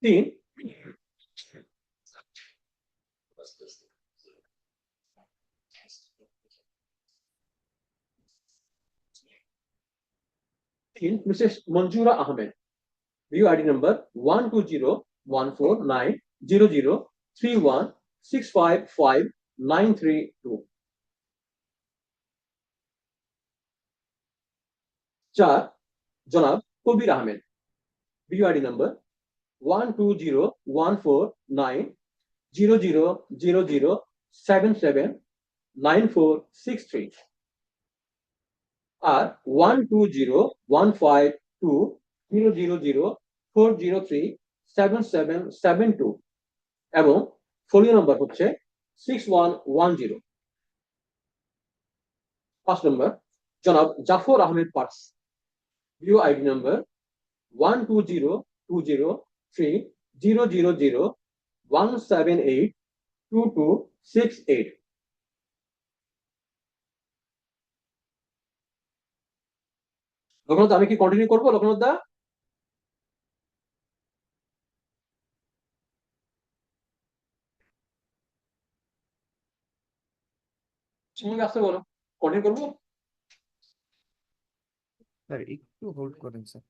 3, Mrs Manjura Ahmed, BOID number 1201490031655932। 4, জনাব কবির আহমেদ, বিওআইডি নাম্বার 1201490000779463 আর 1201520004037772 এবং ফোলিও নাম্বার হচ্ছে 6110। 5 নম্বর, জনাব জাফর আহমেদ পার্স, বিওআইডি নাম্বার 1202030001782268। লোকনাথ, আমি কি কন্টিনিউ করবো? লোকনাথ দা, সঙ্গে আসতে বলো, কন্টিনিউ করবো? স্যার একটু হোল্ড করেন sir.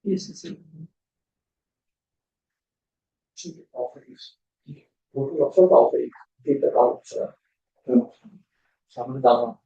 Yes, yes, yes. Offerings. Option offering. Take the count. Saman dama.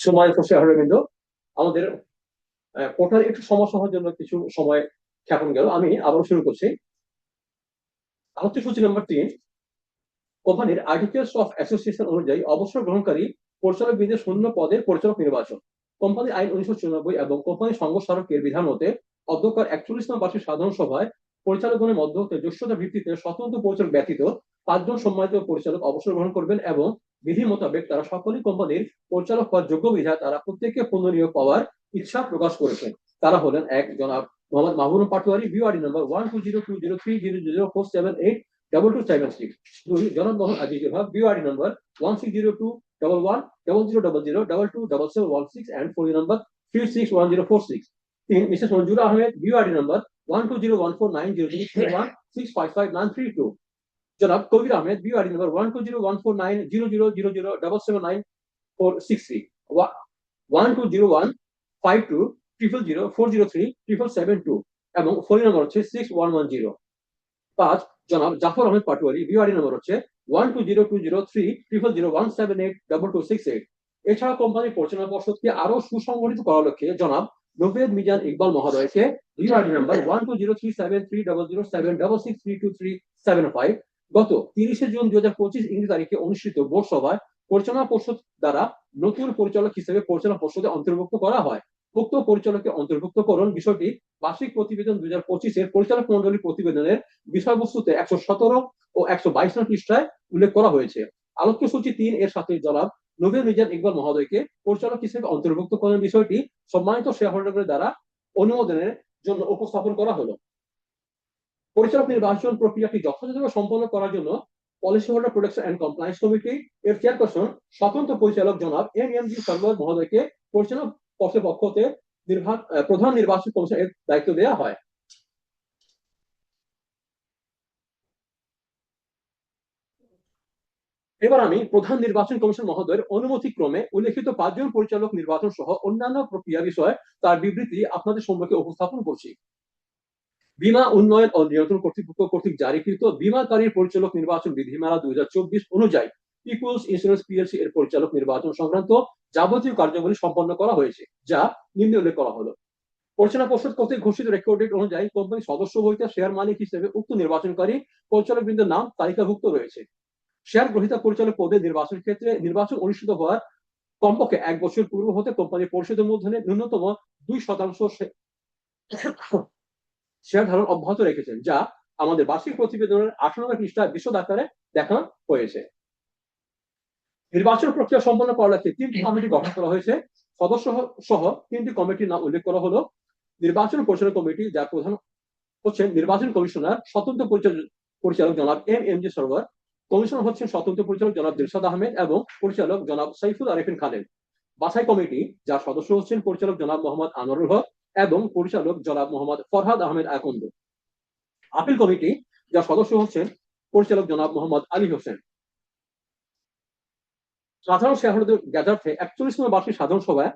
সময় তো শেয়ারবিন্দ আমাদের পোর্টাল একটু সমস্যা হওয়ার জন্য কিছু সময় ক্ষেপণ গেল। আমি আবারও শুরু করছি। আলোচ্য সূচি নম্বর 3, কোম্পানির আর্টিকেলস অফ অ্যাসোসিয়েশন অনুযায়ী অবসর গ্রহণকারী পরিচালক বিদের শূন্য পদের পরিচালক নির্বাচন। কোম্পানি আইন 1994 এবং কোম্পানি সংঘ স্মারকের বিধান মতে অধ্যক্ষের 41 নং বার্ষিক সাধারণ সভায় পরিচালকগণের মধ্য হতে যোগ্যতা ভিত্তিতে স্বতন্ত্র পরিচালক ব্যতীত 5 জন সম্মানিত পরিচালক অবসর গ্রহণ করবেন এবং বিধি মোতাবেক তারা সকলেই কোম্পানির পরিচালক হওয়ার যোগ্য বিধায় তারা প্রত্যেকে পুনর্নিয়োগ পাওয়ার ইচ্ছা প্রকাশ করেছেন। তারা হলেন: 1, জনাব মোহাম্মদ মাহবুব পাটোয়ারি, বিওআরডি নম্বর 120200300478276। 2, জনাব Mohammad Azizul Haque, BOID number 1602110000227716 and phone number 361046। 3, Mrs Manjura Ahmed, BOID number 12014900316559332। জনাব কবির আহমেদ, বিওআরডি নম্বর 120149000779463, 120152004037772 এবং ফোন নম্বর হচ্ছে 6110। 5, জনাব জাফর আহমেদ পাটোয়ারি, বিওআরডি নম্বর হচ্ছে 12020300178228। এছাড়া কোম্পানির পরিচালনা পর্ষদকে আরো সুসংগঠিত করার লক্ষ্যে জনাব নভেদ মিজান ইকবাল মহোদয়কে ডিআরডি নাম্বার 1203730076632375 গত 30 জুন 2025 ইংরেজি তারিখে অনুষ্ঠিত বোর্ড সভায় পরিচালনা পর্ষদ দ্বারা নতুন পরিচালক হিসেবে পরিচালনা পর্ষদে অন্তর্ভুক্ত করা হয়। উক্ত পরিচালককে অন্তর্ভুক্তকরণ বিষয়টি বার্ষিক প্রতিবেদন 2025-এর পরিচালক মন্ডলী প্রতিবেদনের বিষয়বস্তুতে 117 ও 122 নং পৃষ্ঠায় উল্লেখ করা হয়েছে। আলোচ্য সূচি 3 এর সাথে জনাব নভেদ মিজান ইকবাল মহোদয়কে পরিচালক হিসেবে অন্তর্ভুক্ত করার বিষয়টি সম্মানিত শেয়ারহোল্ডারদের দ্বারা অনুমোদনের জন্য উপস্থাপন করা হলো। পরিচালক নির্বাচন প্রক্রিয়াটি যথাযথভাবে সম্পন্ন করার জন্য policy holder protection and compliance committee এর চেয়ারপারসন স্বতন্ত্র পরিচালক জনাব এম জি সরওয়ার মহোদয়কে পরিচালক পক্ষের পক্ষ হতে প্রধান নির্বাচন কমিশনের দায়িত্ব দেওয়া হয়। এবার আমি প্রধান নির্বাচন কমিশন মহোদয়ের অনুমতি ক্রমে উল্লেখিত 5 জন পরিচালক নির্বাচন সহ অন্যান্য প্রক্রিয়া বিষয়ে তার বিবৃতি আপনাদের সম্মুখে উপস্থাপন করছি। বীমা উন্নয়ন ও নিয়ন্ত্রণ কর্তৃপক্ষ কর্তৃক জারিকৃত বীমাকারীর পরিচালক নির্বাচন বিধিমালা 2024 অনুযায়ী পিপুলস ইন্স্যুরেন্স পিএলসি এর পরিচালক নির্বাচন সংক্রান্ত যাবতীয় কার্যাবলী সম্পন্ন করা হয়েছে, যা নিম্নে উল্লেখ করা হলো। পরিচালনা পর্ষদ কর্তৃক ঘোষিত রেকর্ড ডেট অনুযায়ী কোম্পানির সদস্য বইতে শেয়ার মালিক হিসেবে উক্ত নির্বাচনকারী পরিচালকবৃন্দের নাম তালিকাভুক্ত রয়েছে। শেয়ার গ্রহীতা পরিচালক পদে নির্বাচনের ক্ষেত্রে নির্বাচন অনুষ্ঠিত হওয়ার কমপক্ষে 1 বছর পূর্ব হতে কোম্পানির পরিষদের মধ্যে ন্যূনতম 2% শেয়ার ধারণ অব্যাহত রেখেছেন, যা আমাদের বার্ষিক প্রতিবেদনের 18 নম্বর পৃষ্ঠায় বিশদ আকারে দেখানো হয়েছে। নির্বাচন প্রক্রিয়া সম্পন্ন করার লক্ষ্যে 3টি কমিটি গঠন করা হয়েছে। সদস্য সহ 3টি কমিটির নাম উল্লেখ করা হলো। নির্বাচন পরিচালনা কমিটি, যার প্রধান হচ্ছেন নির্বাচন কমিশনার স্বতন্ত্র পরিচালক জনাব এম জি সরওয়ার, কমিশনার হচ্ছেন স্বতন্ত্র পরিচালক জনাব দিলশাদ আহমেদ এবং পরিচালক জনাব সাইফুল আরেফিন খালেদ। বাছাই কমিটি, যার সদস্য হচ্ছেন পরিচালক জনাব মোহাম্মদ আনোয়ারুল হক এবং পরিচালক জনাব মোহাম্মদ ফরহাদ আহমেদ আকন্দ। আপিল কমিটি, যার সদস্য হচ্ছেন পরিচালক জনাব মোহাম্মদ আলী হোসেন। সাধারণ শেয়ারহোল্ডারদের জ্ঞাতার্থে 41তম বার্ষিক সাধারণ সভায়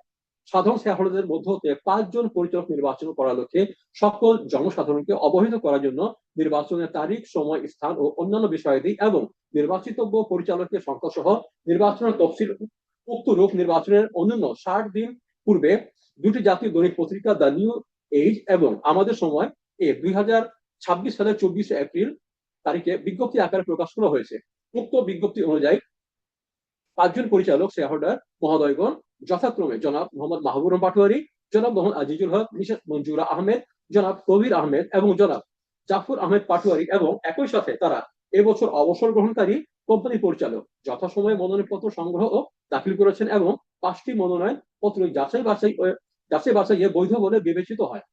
সাধারণ শেয়ারহোল্ডারদের মধ্য হতে 5 জন পরিচালক নির্বাচন করার লক্ষ্যে সকল জনসাধারণকে অবহিত করার জন্য নির্বাচনের তারিখ, সময়, স্থান ও অন্যান্য বিষয়াদি এবং নির্বাচিতব্য পরিচালকের সংখ্যা সহ নির্বাচনের তফসিল উক্ত নির্বাচনের অন্যান্য 60 দিন পূর্বে 2টি জাতীয় দৈনিক পত্রিকা দ্য নিউ এজ এবং আমাদের সময় 2026 সালের 24 এপ্রিল তারিখে বিজ্ঞপ্তি আকারে প্রকাশ করা হয়েছে। উক্ত বিজ্ঞপ্তি অনুযায়ী 5 জন পরিচালক শেয়ারহোল্ডার মহোদয়গণ যথাক্রমে জনাব মোহাম্মদ মাহবুব পাটোয়ারি, জনাব মোহাম্মদ আজিজুল হক, মিসেস মঞ্জুরা আহমেদ, জনাব কবির আহমেদ এবং জনাব জাফর আহমেদ পাটোয়ারি, এবং একই সাথে তারা এবছর অবসর গ্রহণকারী কোম্পানির পরিচালক যথাসময়ে মনোনয়নপত্র সংগ্রহ ও দাখিল করেছেন এবং 5টি মনোনয়ন পত্র যাচাই বাছাইয়ে বৈধ বলে বিবেচিত হয়।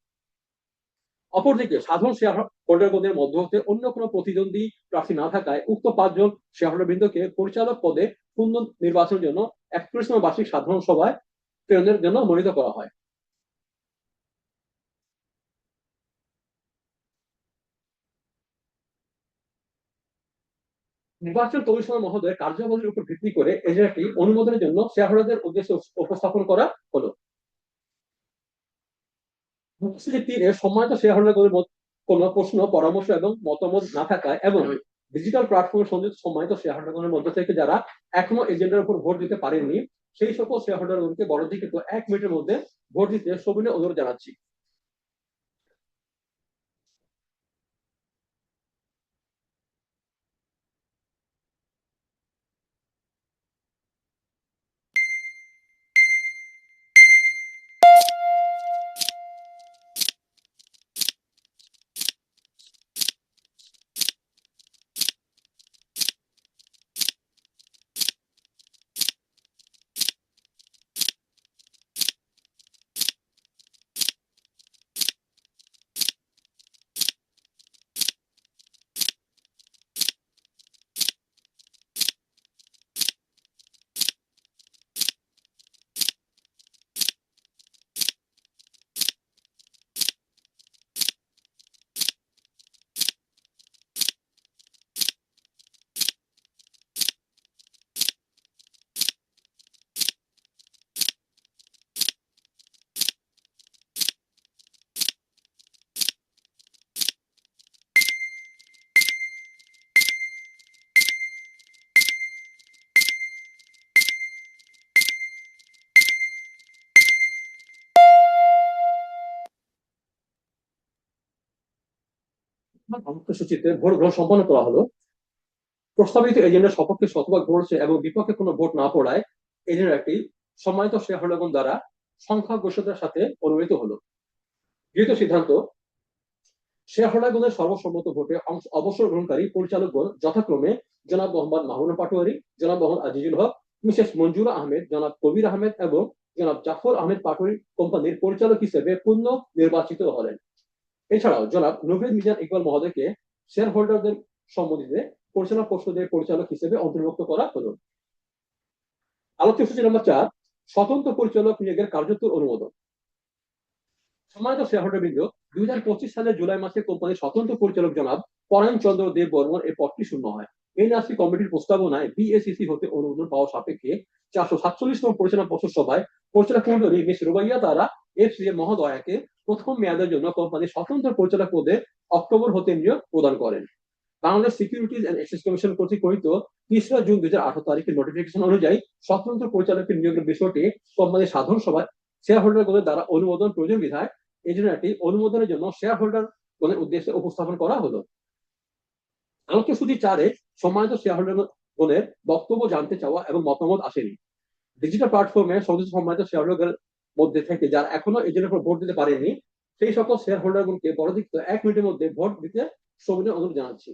অপরদিকে সাধারণ শেয়ার হোল্ডারগণের মধ্য হতে অন্য কোনো প্রতিদ্বন্দ্বী প্রার্থী না থাকায় উক্ত 5 জন শেয়ারহোল্ডার বৃন্দকে পরিচালক পদে পূর্ণ নির্বাচনের জন্য 41তম বার্ষিক সাধারণ সভায় প্রেরণের জন্য মনোনীত করা হয়। নির্বাচন কমিশনার মহোদয়ের কার্যাবলীর উপর ভিত্তি করে এজেন্ডাটি অনুমোদনের জন্য শেয়ারহোল্ডারদের উদ্দেশ্যে উপস্থাপন করা হলো। সম্মানিত শেয়ারহোল্ডারদের কোন প্রশ্ন, পরামর্শ এবং মতামত না থাকায় এবং ডিজিটাল প্ল্যাটফর্মে সংযুক্ত সম্মানিত শেয়ারহোল্ডারদের মধ্য থেকে যারা এখনো এজেন্ডার উপর ভোট দিতে পারেননি, সেই সকল শেয়ারহোল্ডারদেরকে বরাদ্দকৃত 1 মিনিটের মধ্যে ভোট দিতে সবিনয় অনুরোধ জানাচ্ছি। সূচিতে ভোট গ্রহণ সম্পন্ন করা হলো। প্রস্তাবিত এজেন্ডার সপক্ষে শতভাগ ভোট হচ্ছে এবং বিপক্ষে কোনো ভোট না পড়ায় এজেন্ডাটি সম্মানিত শেয়ার হোল্ডারগণ দ্বারা সংখ্যাগরিষ্ঠতার সাথে অনুমোদিত হলো। গৃহীত সিদ্ধান্ত: শেয়ার হোল্ডারগণের সর্বসম্মত ভোটে অবসর গ্রহণকারী পরিচালকগণ যথাক্রমে জনাব মোহাম্মদ মাহমুদ পাটোয়ারি, জনাব মোহাম্মদ আজিজুল হক, মিসেস মঞ্জুরা আহমেদ, জনাব কবির আহমেদ এবং জনাব জাফর আহমেদ পাটোয়ারি কোম্পানির পরিচালক হিসেবে পুনঃ নির্বাচিত হলেন। এছাড়াও জনাব নভীদ মিজান ইকবাল মহোদয়কে শেয়ার হোল্ডারদের সম্মতিতে পরিচালনা পর্ষদের পরিচালক হিসেবে অন্তর্ভুক্ত করা হলো। আলোচ্য সূচি নম্বর 4, স্বতন্ত্র পরিচালক নিয়োগের কার্যকর অনুমোদন। সম্মানিত শেয়ারহোল্ডারবৃন্দ, 2025 সালের জুলাই মাসে কোম্পানির স্বতন্ত্র পরিচালক জনাব পরায়ণ চন্দ্র দেব বর্মন এর পদটি শূন্য হয়। এনআরসি কমিটির প্রস্তাবনায় বিএসইসি হতে অনুমোদন পাওয়া সাপেক্ষে 447তম পরিচালনা পর্ষদ সভায় পরিচালক মণ্ডলী মিস রুবাইয়া তারা এফসিএ মহোদয়াকে প্রথম মেয়াদের জন্য কোম্পানির স্বতন্ত্র পরিচালক পদে অক্টোবর হতে নিয়োগ প্রদান করেন। Bangladesh securities and exchange commission কর্তৃক গৃহীত 3রা জুন 2018 তারিখের নোটিফিকেশন অনুযায়ী স্বতন্ত্র পরিচালকের নিয়োগের বিষয়টি কোম্পানির সাধারণ সভায় শেয়ার হোল্ডারগণের দ্বারা অনুমোদন প্রয়োজন বিধায় এজেন্ডাটি অনুমোদনের জন্য শেয়ার হোল্ডারগণের উদ্দেশ্যে উপস্থাপন করা হলো। আলোচ্য সূচি 4-এ সম্মানিত শেয়ার হোল্ডারগণের বক্তব্য জানতে চাওয়া এবং মতামত আসেনি। ডিজিটাল প্ল্যাটফর্মে সদস্য সম্মানিত শেয়ার হোল্ডারদের মধ্যে থেকে যারা এখনো এজেন্ডার উপর ভোট দিতে পারেনি সেই সকল শেয়ার হোল্ডারগণকে বরাদ্দকৃত 1 মিনিটের মধ্যে ভোট দিতে সবিনয় অনুরোধ জানাচ্ছি।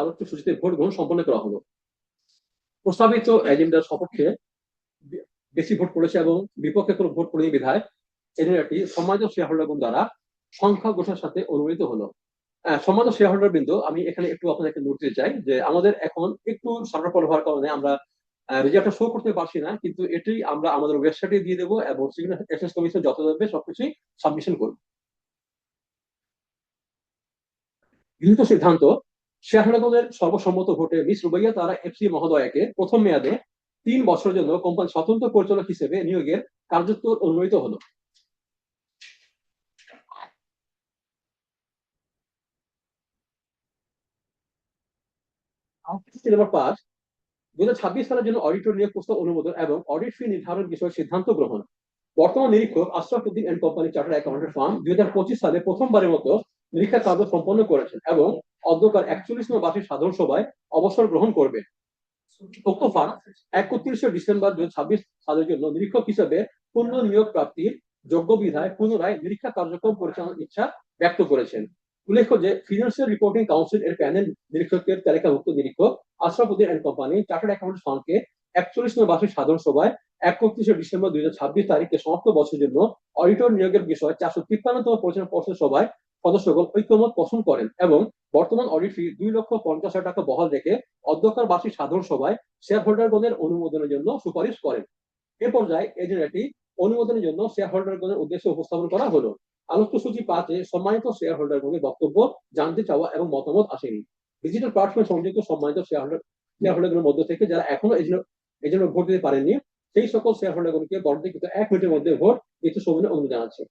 আলোচ্য সূচিতে ভোট গ্রহণ সম্পন্ন করা হলো। প্রস্তাবিত এজেন্ডার সপক্ষে বেশি ভোট পড়েছে এবং বিপক্ষে কোনো ভোট পড়েনি বিধায় এজেন্ডাটি সম্মানিত শেয়ার হোল্ডারগণ দ্বারা সংখ্যা ঘোষণার সাথে অনুমোদিত হলো। সম্মানিত শেয়ার হোল্ডার বিন্দু, আমি এখানে একটু আপনাদেরকে নোট দিতে চাই যে আমাদের এখন একটু সার্ভার প্রবলেম হওয়ার কারণে আমরা রেজাল্টটা শো করতে পারছি না, কিন্তু এটি আমরা আমাদের ওয়েবসাইটে দিয়ে দেবো এবং সেখানে এক্সচেঞ্জ কমিশন যত দেবে সবকিছুই সাবমিশন করবে। গৃহীত সিদ্ধান্ত: শেয়ার হোল্ডারগণের সর্বসম্মত ভোটে মিস রুবাইয়া তারা এফসি মহোদয়াকে প্রথম মেয়াদে 3 বছরের জন্য কোম্পানির স্বতন্ত্র পরিচালক হিসেবে নিয়োগের কার্যকর অনুমোদিত হলো। নম্বর 5, 2026 সালের জন্য অডিটর নিয়োগ প্রস্তাব অনুমোদন এবং অডিট ফি নির্ধারণ বিষয়ে সিদ্ধান্ত গ্রহণ। বর্তমান নিরীক্ষক Ashraf Uddin and company chartered accountant firm 2025 সালে প্রথমবারের মতো নিরীক্ষা কার্য সম্পন্ন করেছেন এবং অধ্যকার 41তম বার্ষিক সাধারণ সভায় অবসর গ্রহণ করবে। উক্ত ফার্ম 31শে ডিসেম্বর 2026 সালের জন্য নিরীক্ষক হিসেবে পূর্ণ নিয়োগ প্রাপ্তির যোগ্য বিধায় পুনরায় নিরীক্ষা কার্যক্রম পরিচালনার ইচ্ছা ব্যক্ত করেছেন। উল্লেখ্য যে ফিনান্সিয়াল রিপোর্টিং কাউন্সিল এর প্যানেল নিরীক্ষকের তালিকাভুক্ত নিরীক্ষক Ashraf Uddin and company chartered accountant ফার্মকে 41তম বার্ষিক সাধারণ সভায় 31শে ডিসেম্বর 2026 তারিখে সমাপ্ত বছরের জন্য অডিটর নিয়োগের বিষয়ে 453তম পরিচালনা পর্ষদ সভায় সদস্যগণ ঐক্যমত পোষণ করেন এবং বর্তমান অডিট ফি 2,50,000 টাকা বহাল রেখে অধ্যক্ষার বার্ষিক সাধারণ সভায় শেয়ার হোল্ডারগণের অনুমোদনের জন্য সুপারিশ করেন। এ পর্যায়ে এজেন্ডাটি অনুমোদনের জন্য শেয়ার হোল্ডারগণের উদ্দেশ্যে উপস্থাপন করা হলো। আলোচ্য সূচি 5-এ সম্মানিত শেয়ার হোল্ডারগণের বক্তব্য জানতে চাওয়া এবং মতামত আসেনি। ডিজিটাল প্ল্যাটফর্মে সংযুক্ত সম্মানিত শেয়ার হোল্ডারগুলোর মধ্য থেকে যারা এখনো এজন্য ভোট দিতে পারেননি সেই সকল শেয়ার হোল্ডারগণকে বরাদ্দকৃত 1 মিনিটের মধ্যে ভোট দিতে সবিনয় অনুরোধ জানাচ্ছি।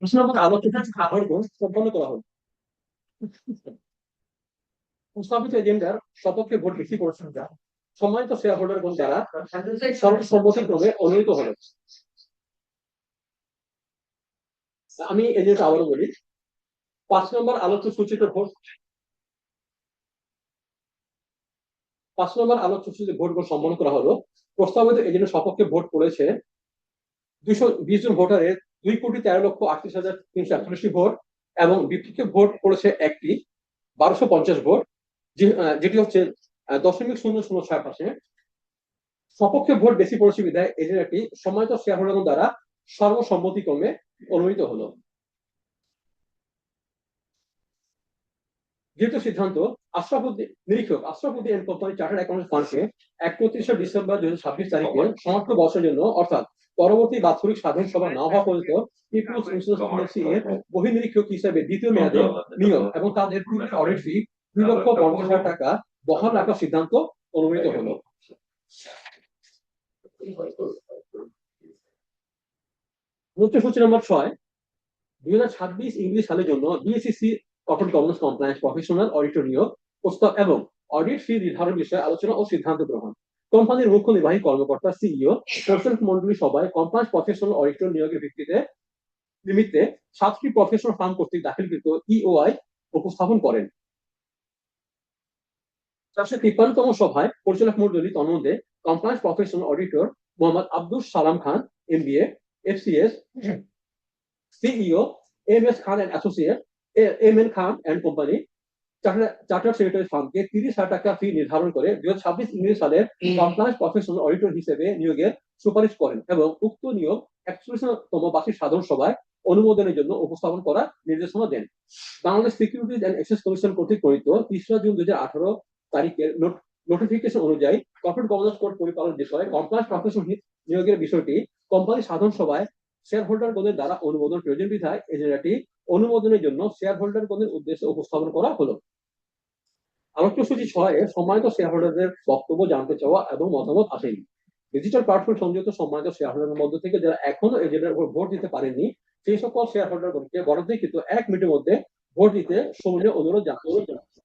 প্রশ্ন আলোচনা সম্পন্ন করা হলো। প্রস্তাবিত এজেন্ডার সপক্ষে ভোট বেশি করেছেন যা সম্মানিত শেয়ার হোল্ডারগণ দ্বারা সর্বসম্মতিক্রমে অনুমোদিত হলো। আমি এজেন্ডা আবারও বলি। 5 নম্বর আলোচ্য সূচিত ভোট 5 নম্বর আলোচ্য সূচিত ভোটগুলো সম্পন্ন করা হলো। প্রস্তাবিত এজেন্ডার সপক্ষে ভোট পড়েছে 220 জন ভোটারের 2,13,38,348টি ভোট এবং বিপক্ষে ভোট পড়েছে একটি 1250 ভোট, যেটি হচ্ছে 0.006%। সপক্ষে ভোট বেশি পড়েছে বিধায় এজেন্ডাটি সম্মানিত শেয়ার হোল্ডারগণ দ্বারা সর্বসম্মতিক্রমে অনুমোদিত হলো। যেহেতু সিদ্ধান্ত নিরীক্ষক Ashrafuddin and company chartered accountant ফান্ডকে 31শে ডিসেম্বর 2026 তারিখে সমস্ত বছরের জন্য অর্থাৎ পরবর্তী বাৎসরিক সাধারণ সভা না হওয়া পর্যন্ত পিপলস ইন্স্যুরেন্স পিএলসি এর বহির্নিরীক্ষক হিসেবে দ্বিতীয় মেয়াদে নিয়োগ এবং তাদের পূর্বের অডিট ফি 2,50,000 টাকা বহাল রাখার সিদ্ধান্ত অনুমোদিত হলো। সূচি নম্বর 6, 2026 ইংরেজি সালের জন্য BSEC corporate governance compliance professional auditor নিয়োগ প্রস্তাব এবং অডিট ফি নির্ধারণ বিষয়ে আলোচনা ও সিদ্ধান্ত গ্রহণ। কোম্পানির মুখ্য নির্বাহী কর্মকর্তা সিইও পরিচালক মন্ডলী সভায় কমপ্লায়েন্স প্রফেশনাল অডিটর নিয়োগের নিমিত্তে 7টি প্রফেশনাল ফার্ম কর্তৃক দাখিলকৃত ইওআই উপস্থাপন করেন। 453তম সভায় পরিচালক মন্ডলী তন্মধ্যে compliance professional auditor Mohammad Abdul Salam Khan MBA FCS, CEO M S Khan and associate M N Khan and company chartered secretary ফার্মকে 30,000 টাকা ফি নির্ধারণ করে 2026 ইংরেজি সালের কমপ্লায়েন্স প্রফেশনাল অডিটর হিসেবে নিয়োগের সুপারিশ করেন এবং উক্ত নিয়োগ 41তম বার্ষিক সাধারণ সভায় অনুমোদনের জন্য উপস্থাপন করার নির্দেশনা দেন। Bangladesh securities and exchange commission কর্তৃক প্রণীত 3রা জুন 2018 তারিখের নোটিফিকেশন অনুযায়ী কর্পোরেট গভর্নেন্স কোড পরিপালন বিষয়ে কমপ্লায়েন্স প্রফেশনাল নিয়োগের বিষয়টি কোম্পানি সাধারণ সভায় শেয়ার হোল্ডারগণের দ্বারা অনুমোদন প্রয়োজন বিধায় এজেন্ডাটি অনুমোদনের জন্য শেয়ার হোল্ডারগণের উদ্দেশ্যে উপস্থাপন করা হলো। আলোচ্য সূচি 6 এ সম্মানিত শেয়ার হোল্ডারদের বক্তব্য জানতে চাওয়া এবং মতামত আসেনি। ডিজিটাল প্ল্যাটফর্ম সংযুক্ত সম্মানিত শেয়ার হোল্ডারের মধ্য থেকে যারা এখনো এজেন্ডার উপর ভোট দিতে পারেননি সেই সকল শেয়ার হোল্ডারগণকে বরাদ্দকৃত 1 মিনিটের মধ্যে ভোট দিতে সৌজন্য অনুরোধ জানাচ্ছি।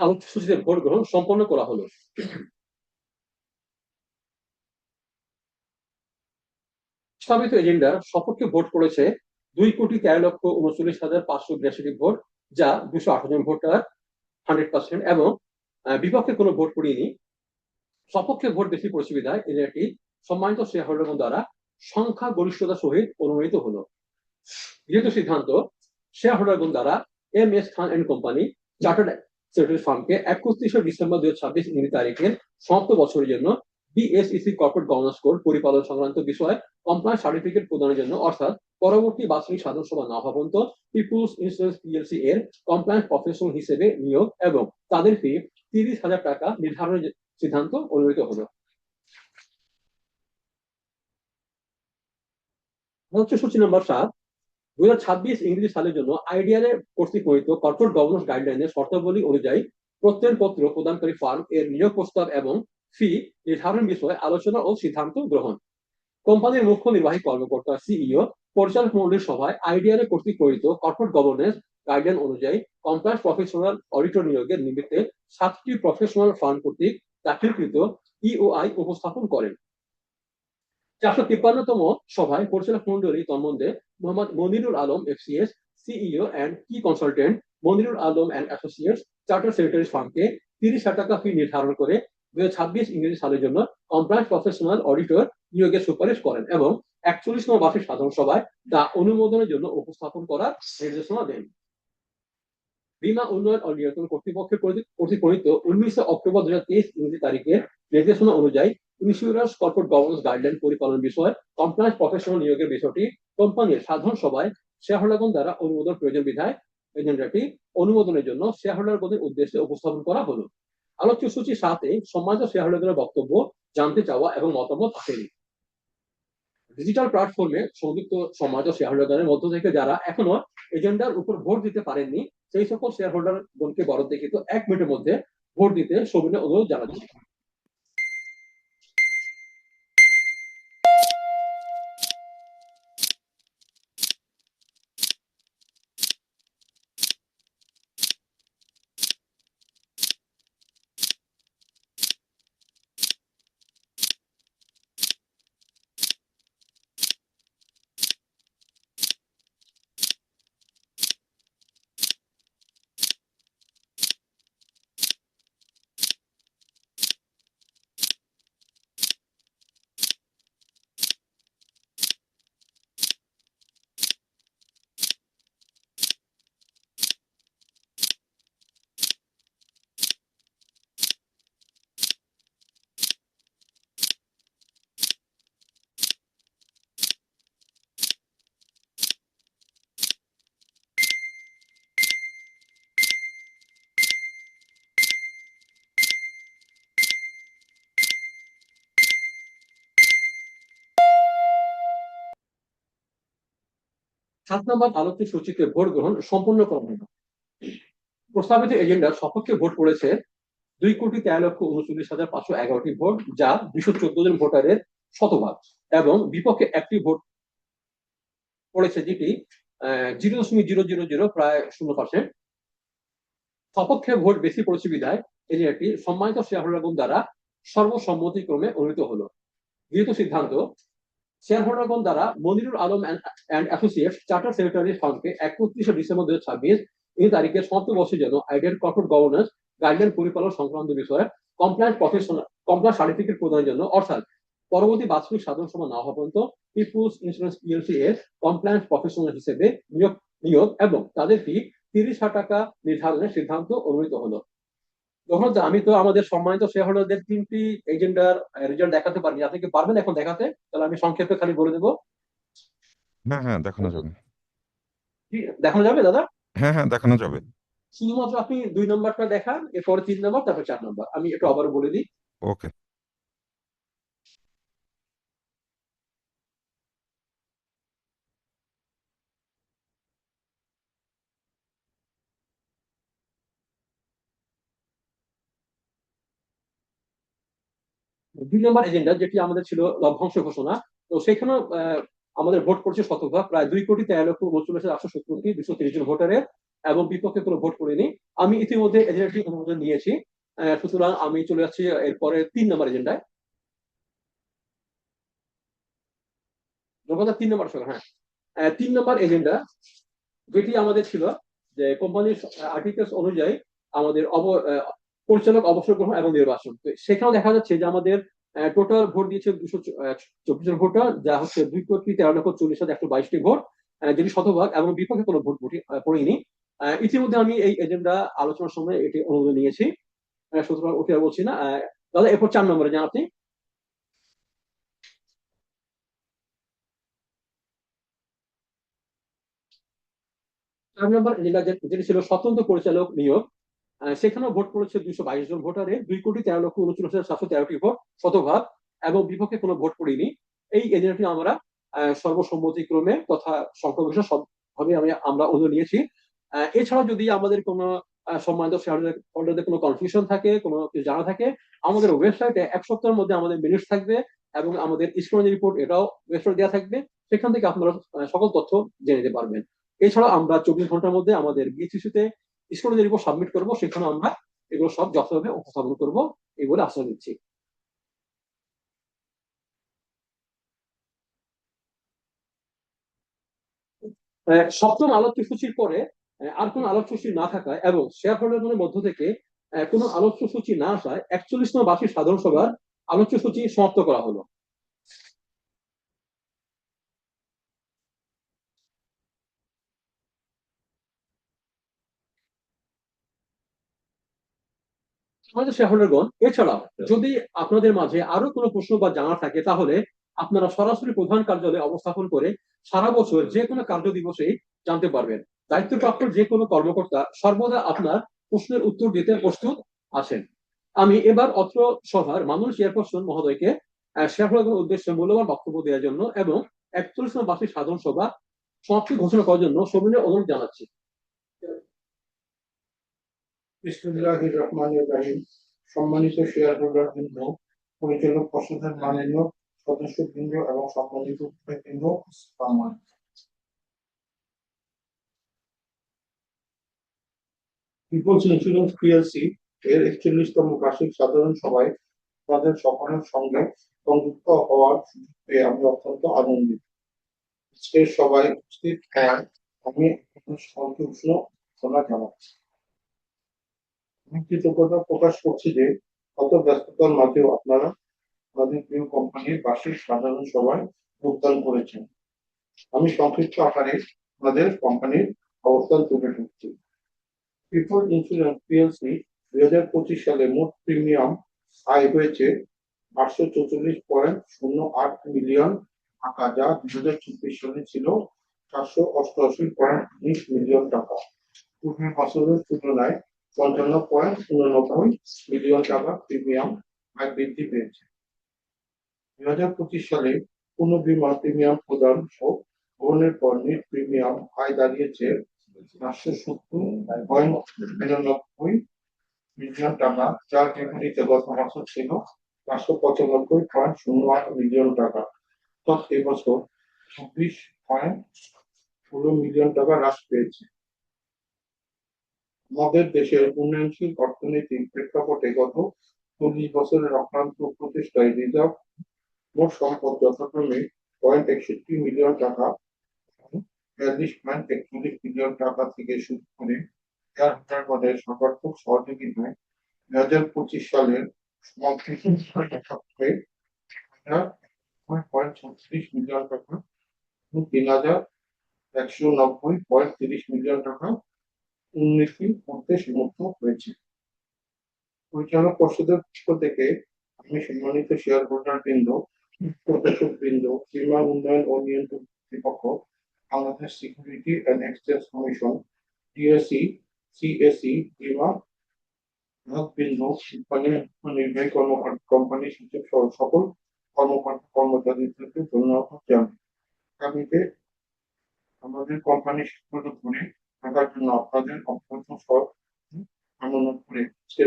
আলোচ্য সূচিতে ভোট গ্রহণ সম্পন্ন করা হলো। প্রস্তাবিত এজেন্ডার সপক্ষে ভোট পড়েছে 2,13,39,582টি ভোট, যা 208 জন ভোটার 100% এবং বিপক্ষে কোনো ভোট পড়েনি। সপক্ষে ভোট বেশি পড়েছে বিধায় এজেন্ডাটি সম্মানিত শেয়ার হোল্ডারগণ দ্বারা সংখ্যা গরিষ্ঠতার সহিত অনুমোদিত হলো। যেহেতু সিদ্ধান্ত শেয়ার হোল্ডারগণ দ্বারা M S Khan and company chartered secretary ফার্মকে 31শে ডিসেম্বর 2026 ইংরেজি তারিখের সমাপ্ত বছরের জন্য বিএসইসি কর্পোরেট গভর্নেন্স কোড পরিপালন সংক্রান্ত বিষয়ে কমপ্লায়েন্স সার্টিফিকেট প্রদানের জন্য অর্থাৎ পরবর্তী বাৎসরিক সাধারণ সভা না হওয়া পর্যন্ত পিপলস ইন্স্যুরেন্স পিএলসি এর কমপ্লায়েন্স প্রফেশনাল হিসেবে নিয়োগ এবং তাদের ফি 30,000 টাকা নির্ধারণের সিদ্ধান্ত অনুমোদিত হলো। সূচি নম্বর 7, 2026 ইংরেজি সালের জন্য আইডিআর কর্তৃক প্রণীত কর্পোরেট গভর্নেন্স গাইডলাইনের শর্তাবলী অনুযায়ী প্রত্যয়নপত্র প্রদানকারী ফার্ম এর নিয়োগ প্রস্তাব এবং ফি নির্ধারণ বিষয়ে আলোচনা ও সিদ্ধান্ত গ্রহণ। কোম্পানির মুখ্য নির্বাহী কর্মকর্তা সিইও পরিচালক মন্ডলীর সভায় আইডিআর কর্তৃক প্রণীত কর্পোরেট গভর্নেন্স গাইডলাইন অনুযায়ী কমপ্লায়েন্স প্রফেশনাল অডিটর নিয়োগের নিমিত্তে 7টি প্রফেশনাল ফার্ম কর্তৃক দাখিলকৃত ইওআই উপস্থাপন করেন। 453তম সভায় পরিচালক মন্ডলী তন্মধ্যে Mohammad Monirul Alam FCS CEO and key consultant, Monirul Alam and associates charter secretary ফার্মকে 30,000 টাকা ফি নির্ধারণ করে 2026 ইংরেজি সালের জন্য কমপ্লায়েন্স প্রফেশনাল অডিটর নিয়োগের সুপারিশ করেন এবং 41তম বার্ষিক সাধারণ সভায় তা অনুমোদনের জন্য উপস্থাপন করার নির্দেশনা দেন। বীমা উন্নয়ন ও নিয়ন্ত্রণ কর্তৃপক্ষের কর্তৃক প্রণীত 19 অক্টোবর 2023 ইংরেজি তারিখের নির্দেশনা অনুযায়ী ইন্স্যুরেন্স কর্পোরেট গভর্নেন্স গাইডলাইন পরিপালন বিষয় কমপ্লায়েন্স প্রফেশনাল নিয়োগের বিষয়টি কোম্পানির সাধারণ সভায় শেয়ারহোল্ডারগণ দ্বারা অনুমোদন প্রয়োজন বিধায় এজেন্ডাটি অনুমোদনের জন্য শেয়ারহোল্ডারগণের উদ্দেশ্যে উপস্থাপন করা হলো। আলোচ্য সূচি 7-এ সম্মানিত শেয়ারহোল্ডারদের বক্তব্য, জানতে চাওয়া এবং মতামত আসেনি। ডিজিটাল প্ল্যাটফর্মে সংযুক্ত সম্মানিত শেয়ারহোল্ডারদের মধ্য থেকে যারা এখনো এজেন্ডার উপর ভোট দিতে পারেননি সেই সকল শেয়ারহোল্ডারগণকে বরাদ্দ দেখিত 1 মিনিটের মধ্যে ভোট দিতে সবিনয় অনুরোধ জানাচ্ছি। সাত নম্বর আলোচ্য সূচিতে ভোট গ্রহণ সম্পূর্ণ করা হলো। প্রস্তাবিত এজেন্ডার সপক্ষে ভোট পড়েছে 2,13,39,511টি ভোট, যা 214 জন ভোটারের শতভাগ, এবং বিপক্ষে একটি ভোট পড়েছে যেটি 0.000 প্রায় 0%। সপক্ষে ভোট বেশি পড়েছে বিধায় এজেন্ডাটি সম্মানিত শেয়ারহোল্ডারগণ দ্বারা সর্বসম্মতিক্রমে অনুমোদিত হলো। গৃহীত সিদ্ধান্ত: শেয়ারহোল্ডারগণ দ্বারা Monirul Alam and associates charter secretary ফার্মকে 31 ডিসেম্বর 2026 এই তারিখে সমাপ্ত বর্ষের জন্য আইডিয়াল কর্পোরেট গভর্নেন্স গাইডলাইন পরিপালন সংক্রান্ত বিষয়ে কমপ্লায়েন্স সার্টিফিকেট প্রদানের জন্য, অর্থাৎ পরবর্তী বাৎসরিক সাধারণ সভা না হওয়া পর্যন্ত পিপুলস ইন্স্যুরেন্স পিএলসি এর কমপ্লায়েন্স প্রফেশনাল হিসেবে নিয়োগ এবং তাদের ফি 30,000 টাকা নির্ধারণের সিদ্ধান্ত অনুমোদিত হলো। যখন আমি তো আমাদের সম্মানিত শেয়ারহোল্ডারদের 3টি এজেন্ডার রেজাল্ট দেখাতে পারিনি, আপনি কি পারবেন এখন দেখাতে? তাহলে আমি সংক্ষেপে খালি বলে দেবো। হ্যাঁ হ্যাঁ, দেখানো যাবে। দেখানো যাবে দাদা? হ্যাঁ হ্যাঁ, দেখানো যাবে। শুধুমাত্র আপনি 2 নম্বরটা দেখান, এরপরে 3 নম্বর, তারপর 4 নম্বর। আমি একটু আবারও বলে দিই। ওকে। দুই নম্বর এজেন্ডা যেটি আমাদের ছিল লভ্যাংশ ঘোষণা, তো সেখানে আমাদের ভোট পড়ছে শতভাগ, প্রায় 2,13,39,870,230 জন ভোটারের, এবং বিপক্ষে কোনো ভোট পড়েনি। আমি ইতিমধ্যে এজেন্ডাটি অনুমোদন নিয়েছি, সুতরাং আমি চলে যাচ্ছি এরপরে 3 নম্বর এজেন্ডায়। 3 নম্বর, হ্যাঁ, 3 নম্বর এজেন্ডা যেটি আমাদের ছিল যে কোম্পানির আর্টিকেলস অনুযায়ী আমাদের পরিচালক অবসর গ্রহণ এবং নির্বাচন। তো সেখানেও দেখা যাচ্ছে যে আমাদের টোটাল ভোট দিয়েছে 224 জন ভোটার, যা হচ্ছে 2,13,40,122টি ভোট, যেটি শতভাগ, এবং বিপক্ষে কোনো ভোট পড়েনি। ইতিমধ্যে আমি এই এজেন্ডা আলোচনার সময় এটি অনুমোদন নিয়েছি, সুতরাং ওকে আর বলছি না। দাদা এরপর 4 নম্বরে যান আপনি। 4 নম্বর এজেন্ডা যেটি ছিল স্বতন্ত্র পরিচালক নিয়োগ, সেখানেও ভোট পড়েছে 222 জন ভোটারের, 2,13,39,713টি ভোট, শতভাগ, এবং বিপক্ষে কোনো ভোট পড়েনি। এই এজেন্ডাটি আমরা সর্বসম্মতিক্রমে তথা সংখ্যাগরিষ্ঠ সবভাবে আমরা অনুমোদন নিয়েছি। এছাড়া যদি আমাদের কোনো সম্মানিত শেয়ারহোল্ডারদের কোনো কনফিউশন থাকে, কোনো কিছু জানা থাকে, আমাদের ওয়েবসাইটে 1 সপ্তাহের মধ্যে আমাদের মিনিটস থাকবে এবং আমাদের স্ক্রিনিং রিপোর্ট এটাও ওয়েবসাইটে দেওয়া থাকবে, সেখান থেকে আপনারা সকল তথ্য জেনে নিতে পারবেন। এছাড়া আমরা 24 ঘন্টার মধ্যে আমাদের বিএসইসি তে স্ক্রিনিং রিপোর্ট সাবমিট করবো, সেখানে আমরা এগুলো সব যথাযথভাবে উপস্থাপন করবো এই বলে আশ্বাস দিচ্ছি। সপ্তম আলোচ্যসূচির পরে আর কোন আলোচ্যসূচি না থাকায় এবং শেয়ার হোল্ডারদের মধ্য থেকে কোনো আলোচ্যসূচি না আসায় 41তম বার্ষিক সাধারণ সভার আলোচ্যসূচি সমাপ্ত করা হলো। আমাদের শেয়ারহোল্ডারগণ, এছাড়াও যদি আপনাদের মাঝে আরো কোনো প্রশ্ন বা জানা থাকে তাহলে আপনারা সরাসরি প্রধান কার্যালয়ে অবস্থাপন করে সারা বছর যে কোনো কার্য দিবসেই জানতে পারবেন। দায়িত্বপ্রাপ্ত যে কোনো কর্মকর্তা সর্বদা আপনার প্রশ্নের উত্তর দিতে প্রস্তুত আছেন। আমি এবার অত্র সভার মাননীয় চেয়ারপারসন মহোদয়কে শেয়ারহোল্ডারদের উদ্দেশ্যে মূল্যবান বক্তব্য দেওয়ার জন্য এবং 41তম বার্ষিক সাধারণ সভা সমাপ্তি ঘোষণা করার জন্য সবিনয় অনুরোধ জানাচ্ছি। বিসমিল্লাহির রহমানির রহিম। সম্মানিত শেয়ার হোল্ডার বৃন্দ, পরিচালক পর্ষদের মাননীয় সদস্যবৃন্দ এবং সম্মানিত বৃন্দ, আসসালামু আলাইকুম। পিপলস ইন্স্যুরেন্স পিএলসি এর 41তম বার্ষিক সাধারণ সভায় আপনাদের সকলের সঙ্গে সংযুক্ত হওয়ার সুযোগ পেয়ে আমি অত্যন্ত আনন্দিত। আজকের সভায় উপস্থিত হওয়ায় আমি আপনাদের সকলকে উষ্ণ ঘোষণা জানাচ্ছি। আমি কৃতজ্ঞতা প্রকাশ করছি যে কত ব্যস্ততার মাঝেও আপনারা আমাদের প্রিয় কোম্পানির বার্ষিক সাধারণ সভায় যোগদান করেছেন। আমি সংক্ষিপ্ত আকারে আমাদের কোম্পানির অবস্থান তুলে ধরছি। পিপল ইন্স্যুরেন্স পিএলসি 2025 সালে মোট প্রিমিয়াম আয় হয়েছে 844.08 মিলিয়ন টাকা, যা 2024 সালে ছিল 488.19 মিলিয়ন টাকা। পূর্বের বছরের তুলনায় 55.89 মিলিয়ন টাকা প্রিমিয়াম আয় বৃদ্ধি পেয়েছে। 2025 সালে কোনো বীমা প্রিমিয়াম প্রদান ও গ্রহণের পর নেট প্রিমিয়াম আয় দাঁড়িয়েছে 570.99 মিলিয়ন টাকা, যার বিপরীতে গত বছর ছিল 595.08 মিলিয়ন টাকা। অর্থাৎ এবছর 26.16 মিলিয়ন টাকা হ্রাস পেয়েছে। আমাদের দেশের উন্নয়নশীল অর্থনৈতিক প্রেক্ষাপটে গত 40 বছরের অক্লান্ত প্রচেষ্টায় রিজার্ভ মোট সম্পদ যথাক্রমে 0.61 মিলিয়ন টাকা, 42.41 মিলিয়ন টাকা থেকে শুরু করে শেয়ারহোল্ডারগণের সর্বাত্মক সহযোগিতায় 2025 সালের সমাপ্তি 0.36 মিলিয়ন টাকা এবং 3190.30 মিলিয়ন টাকা উন্নতি করতে সমর্থ হয়েছে। পরিচালক পর্ষদের পক্ষ থেকে আমি সম্মানিত শেয়ার হোল্ডার বৃন্দ, প্রশাসক বৃন্দ, বীমা উন্নয়ন ও নিয়ন্ত্রণ কর্তৃপক্ষ, Bangladesh security and exchange commission, DSE, CSE, বীমা বৃন্দ, নির্বাহী কর্মকর্তা, কোম্পানি সচিব সহ সকল কর্মকর্তা কর্মচারীদেরকে ধন্যবাদ জানাই। আগামীতে আমাদের কোম্পানি সুস্থ করে থাকার জন্য আপনাদের অত্যন্ত সহযোগিতা কামনা করে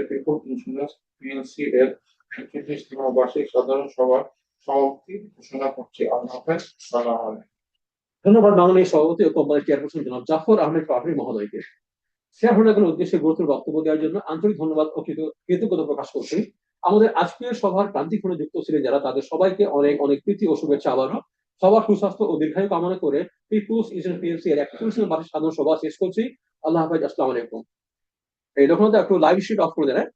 পিপল ইন্স্যুরেন্স পিএলসি এর 41তম বার্ষিক সাধারণ সভার সমাপ্তি ঘোষণা করছি। আল্লাহ হাফেজ। সালাম আলাইকুম। ধন্যবাদ মাননীয় সভাপতি ও কোম্পানির চেয়ারপারসন জনাব জাফর আহমেদ পাটোয়ারি মহোদয়কে। শেয়ার হোল্ডারদের উদ্দেশ্যে গুরুত্বপূর্ণ বক্তব্য দেওয়ার জন্য আন্তরিক ধন্যবাদ ও কৃতজ্ঞতা প্রকাশ করছি। আমাদের আজকের সভার প্রান্তিক যুক্ত ছিলেন যারা, তাদের সবাইকে অনেক অনেক প্রীতি ও শুভেচ্ছা। আবারও সবার সুস্বাস্থ্য ও দীর্ঘায়ু কামনা করে পিপলস ইন্স্যুরেন্স পিএলসি এর 41তম বার্ষিক সাধারণ সভা শেষ করছি। আল্লাহ হাফেজ। আসসালামু আলাইকুম। এই লোকনাথ একটু লাইভ স্ট্রিট অফ করে দেয়।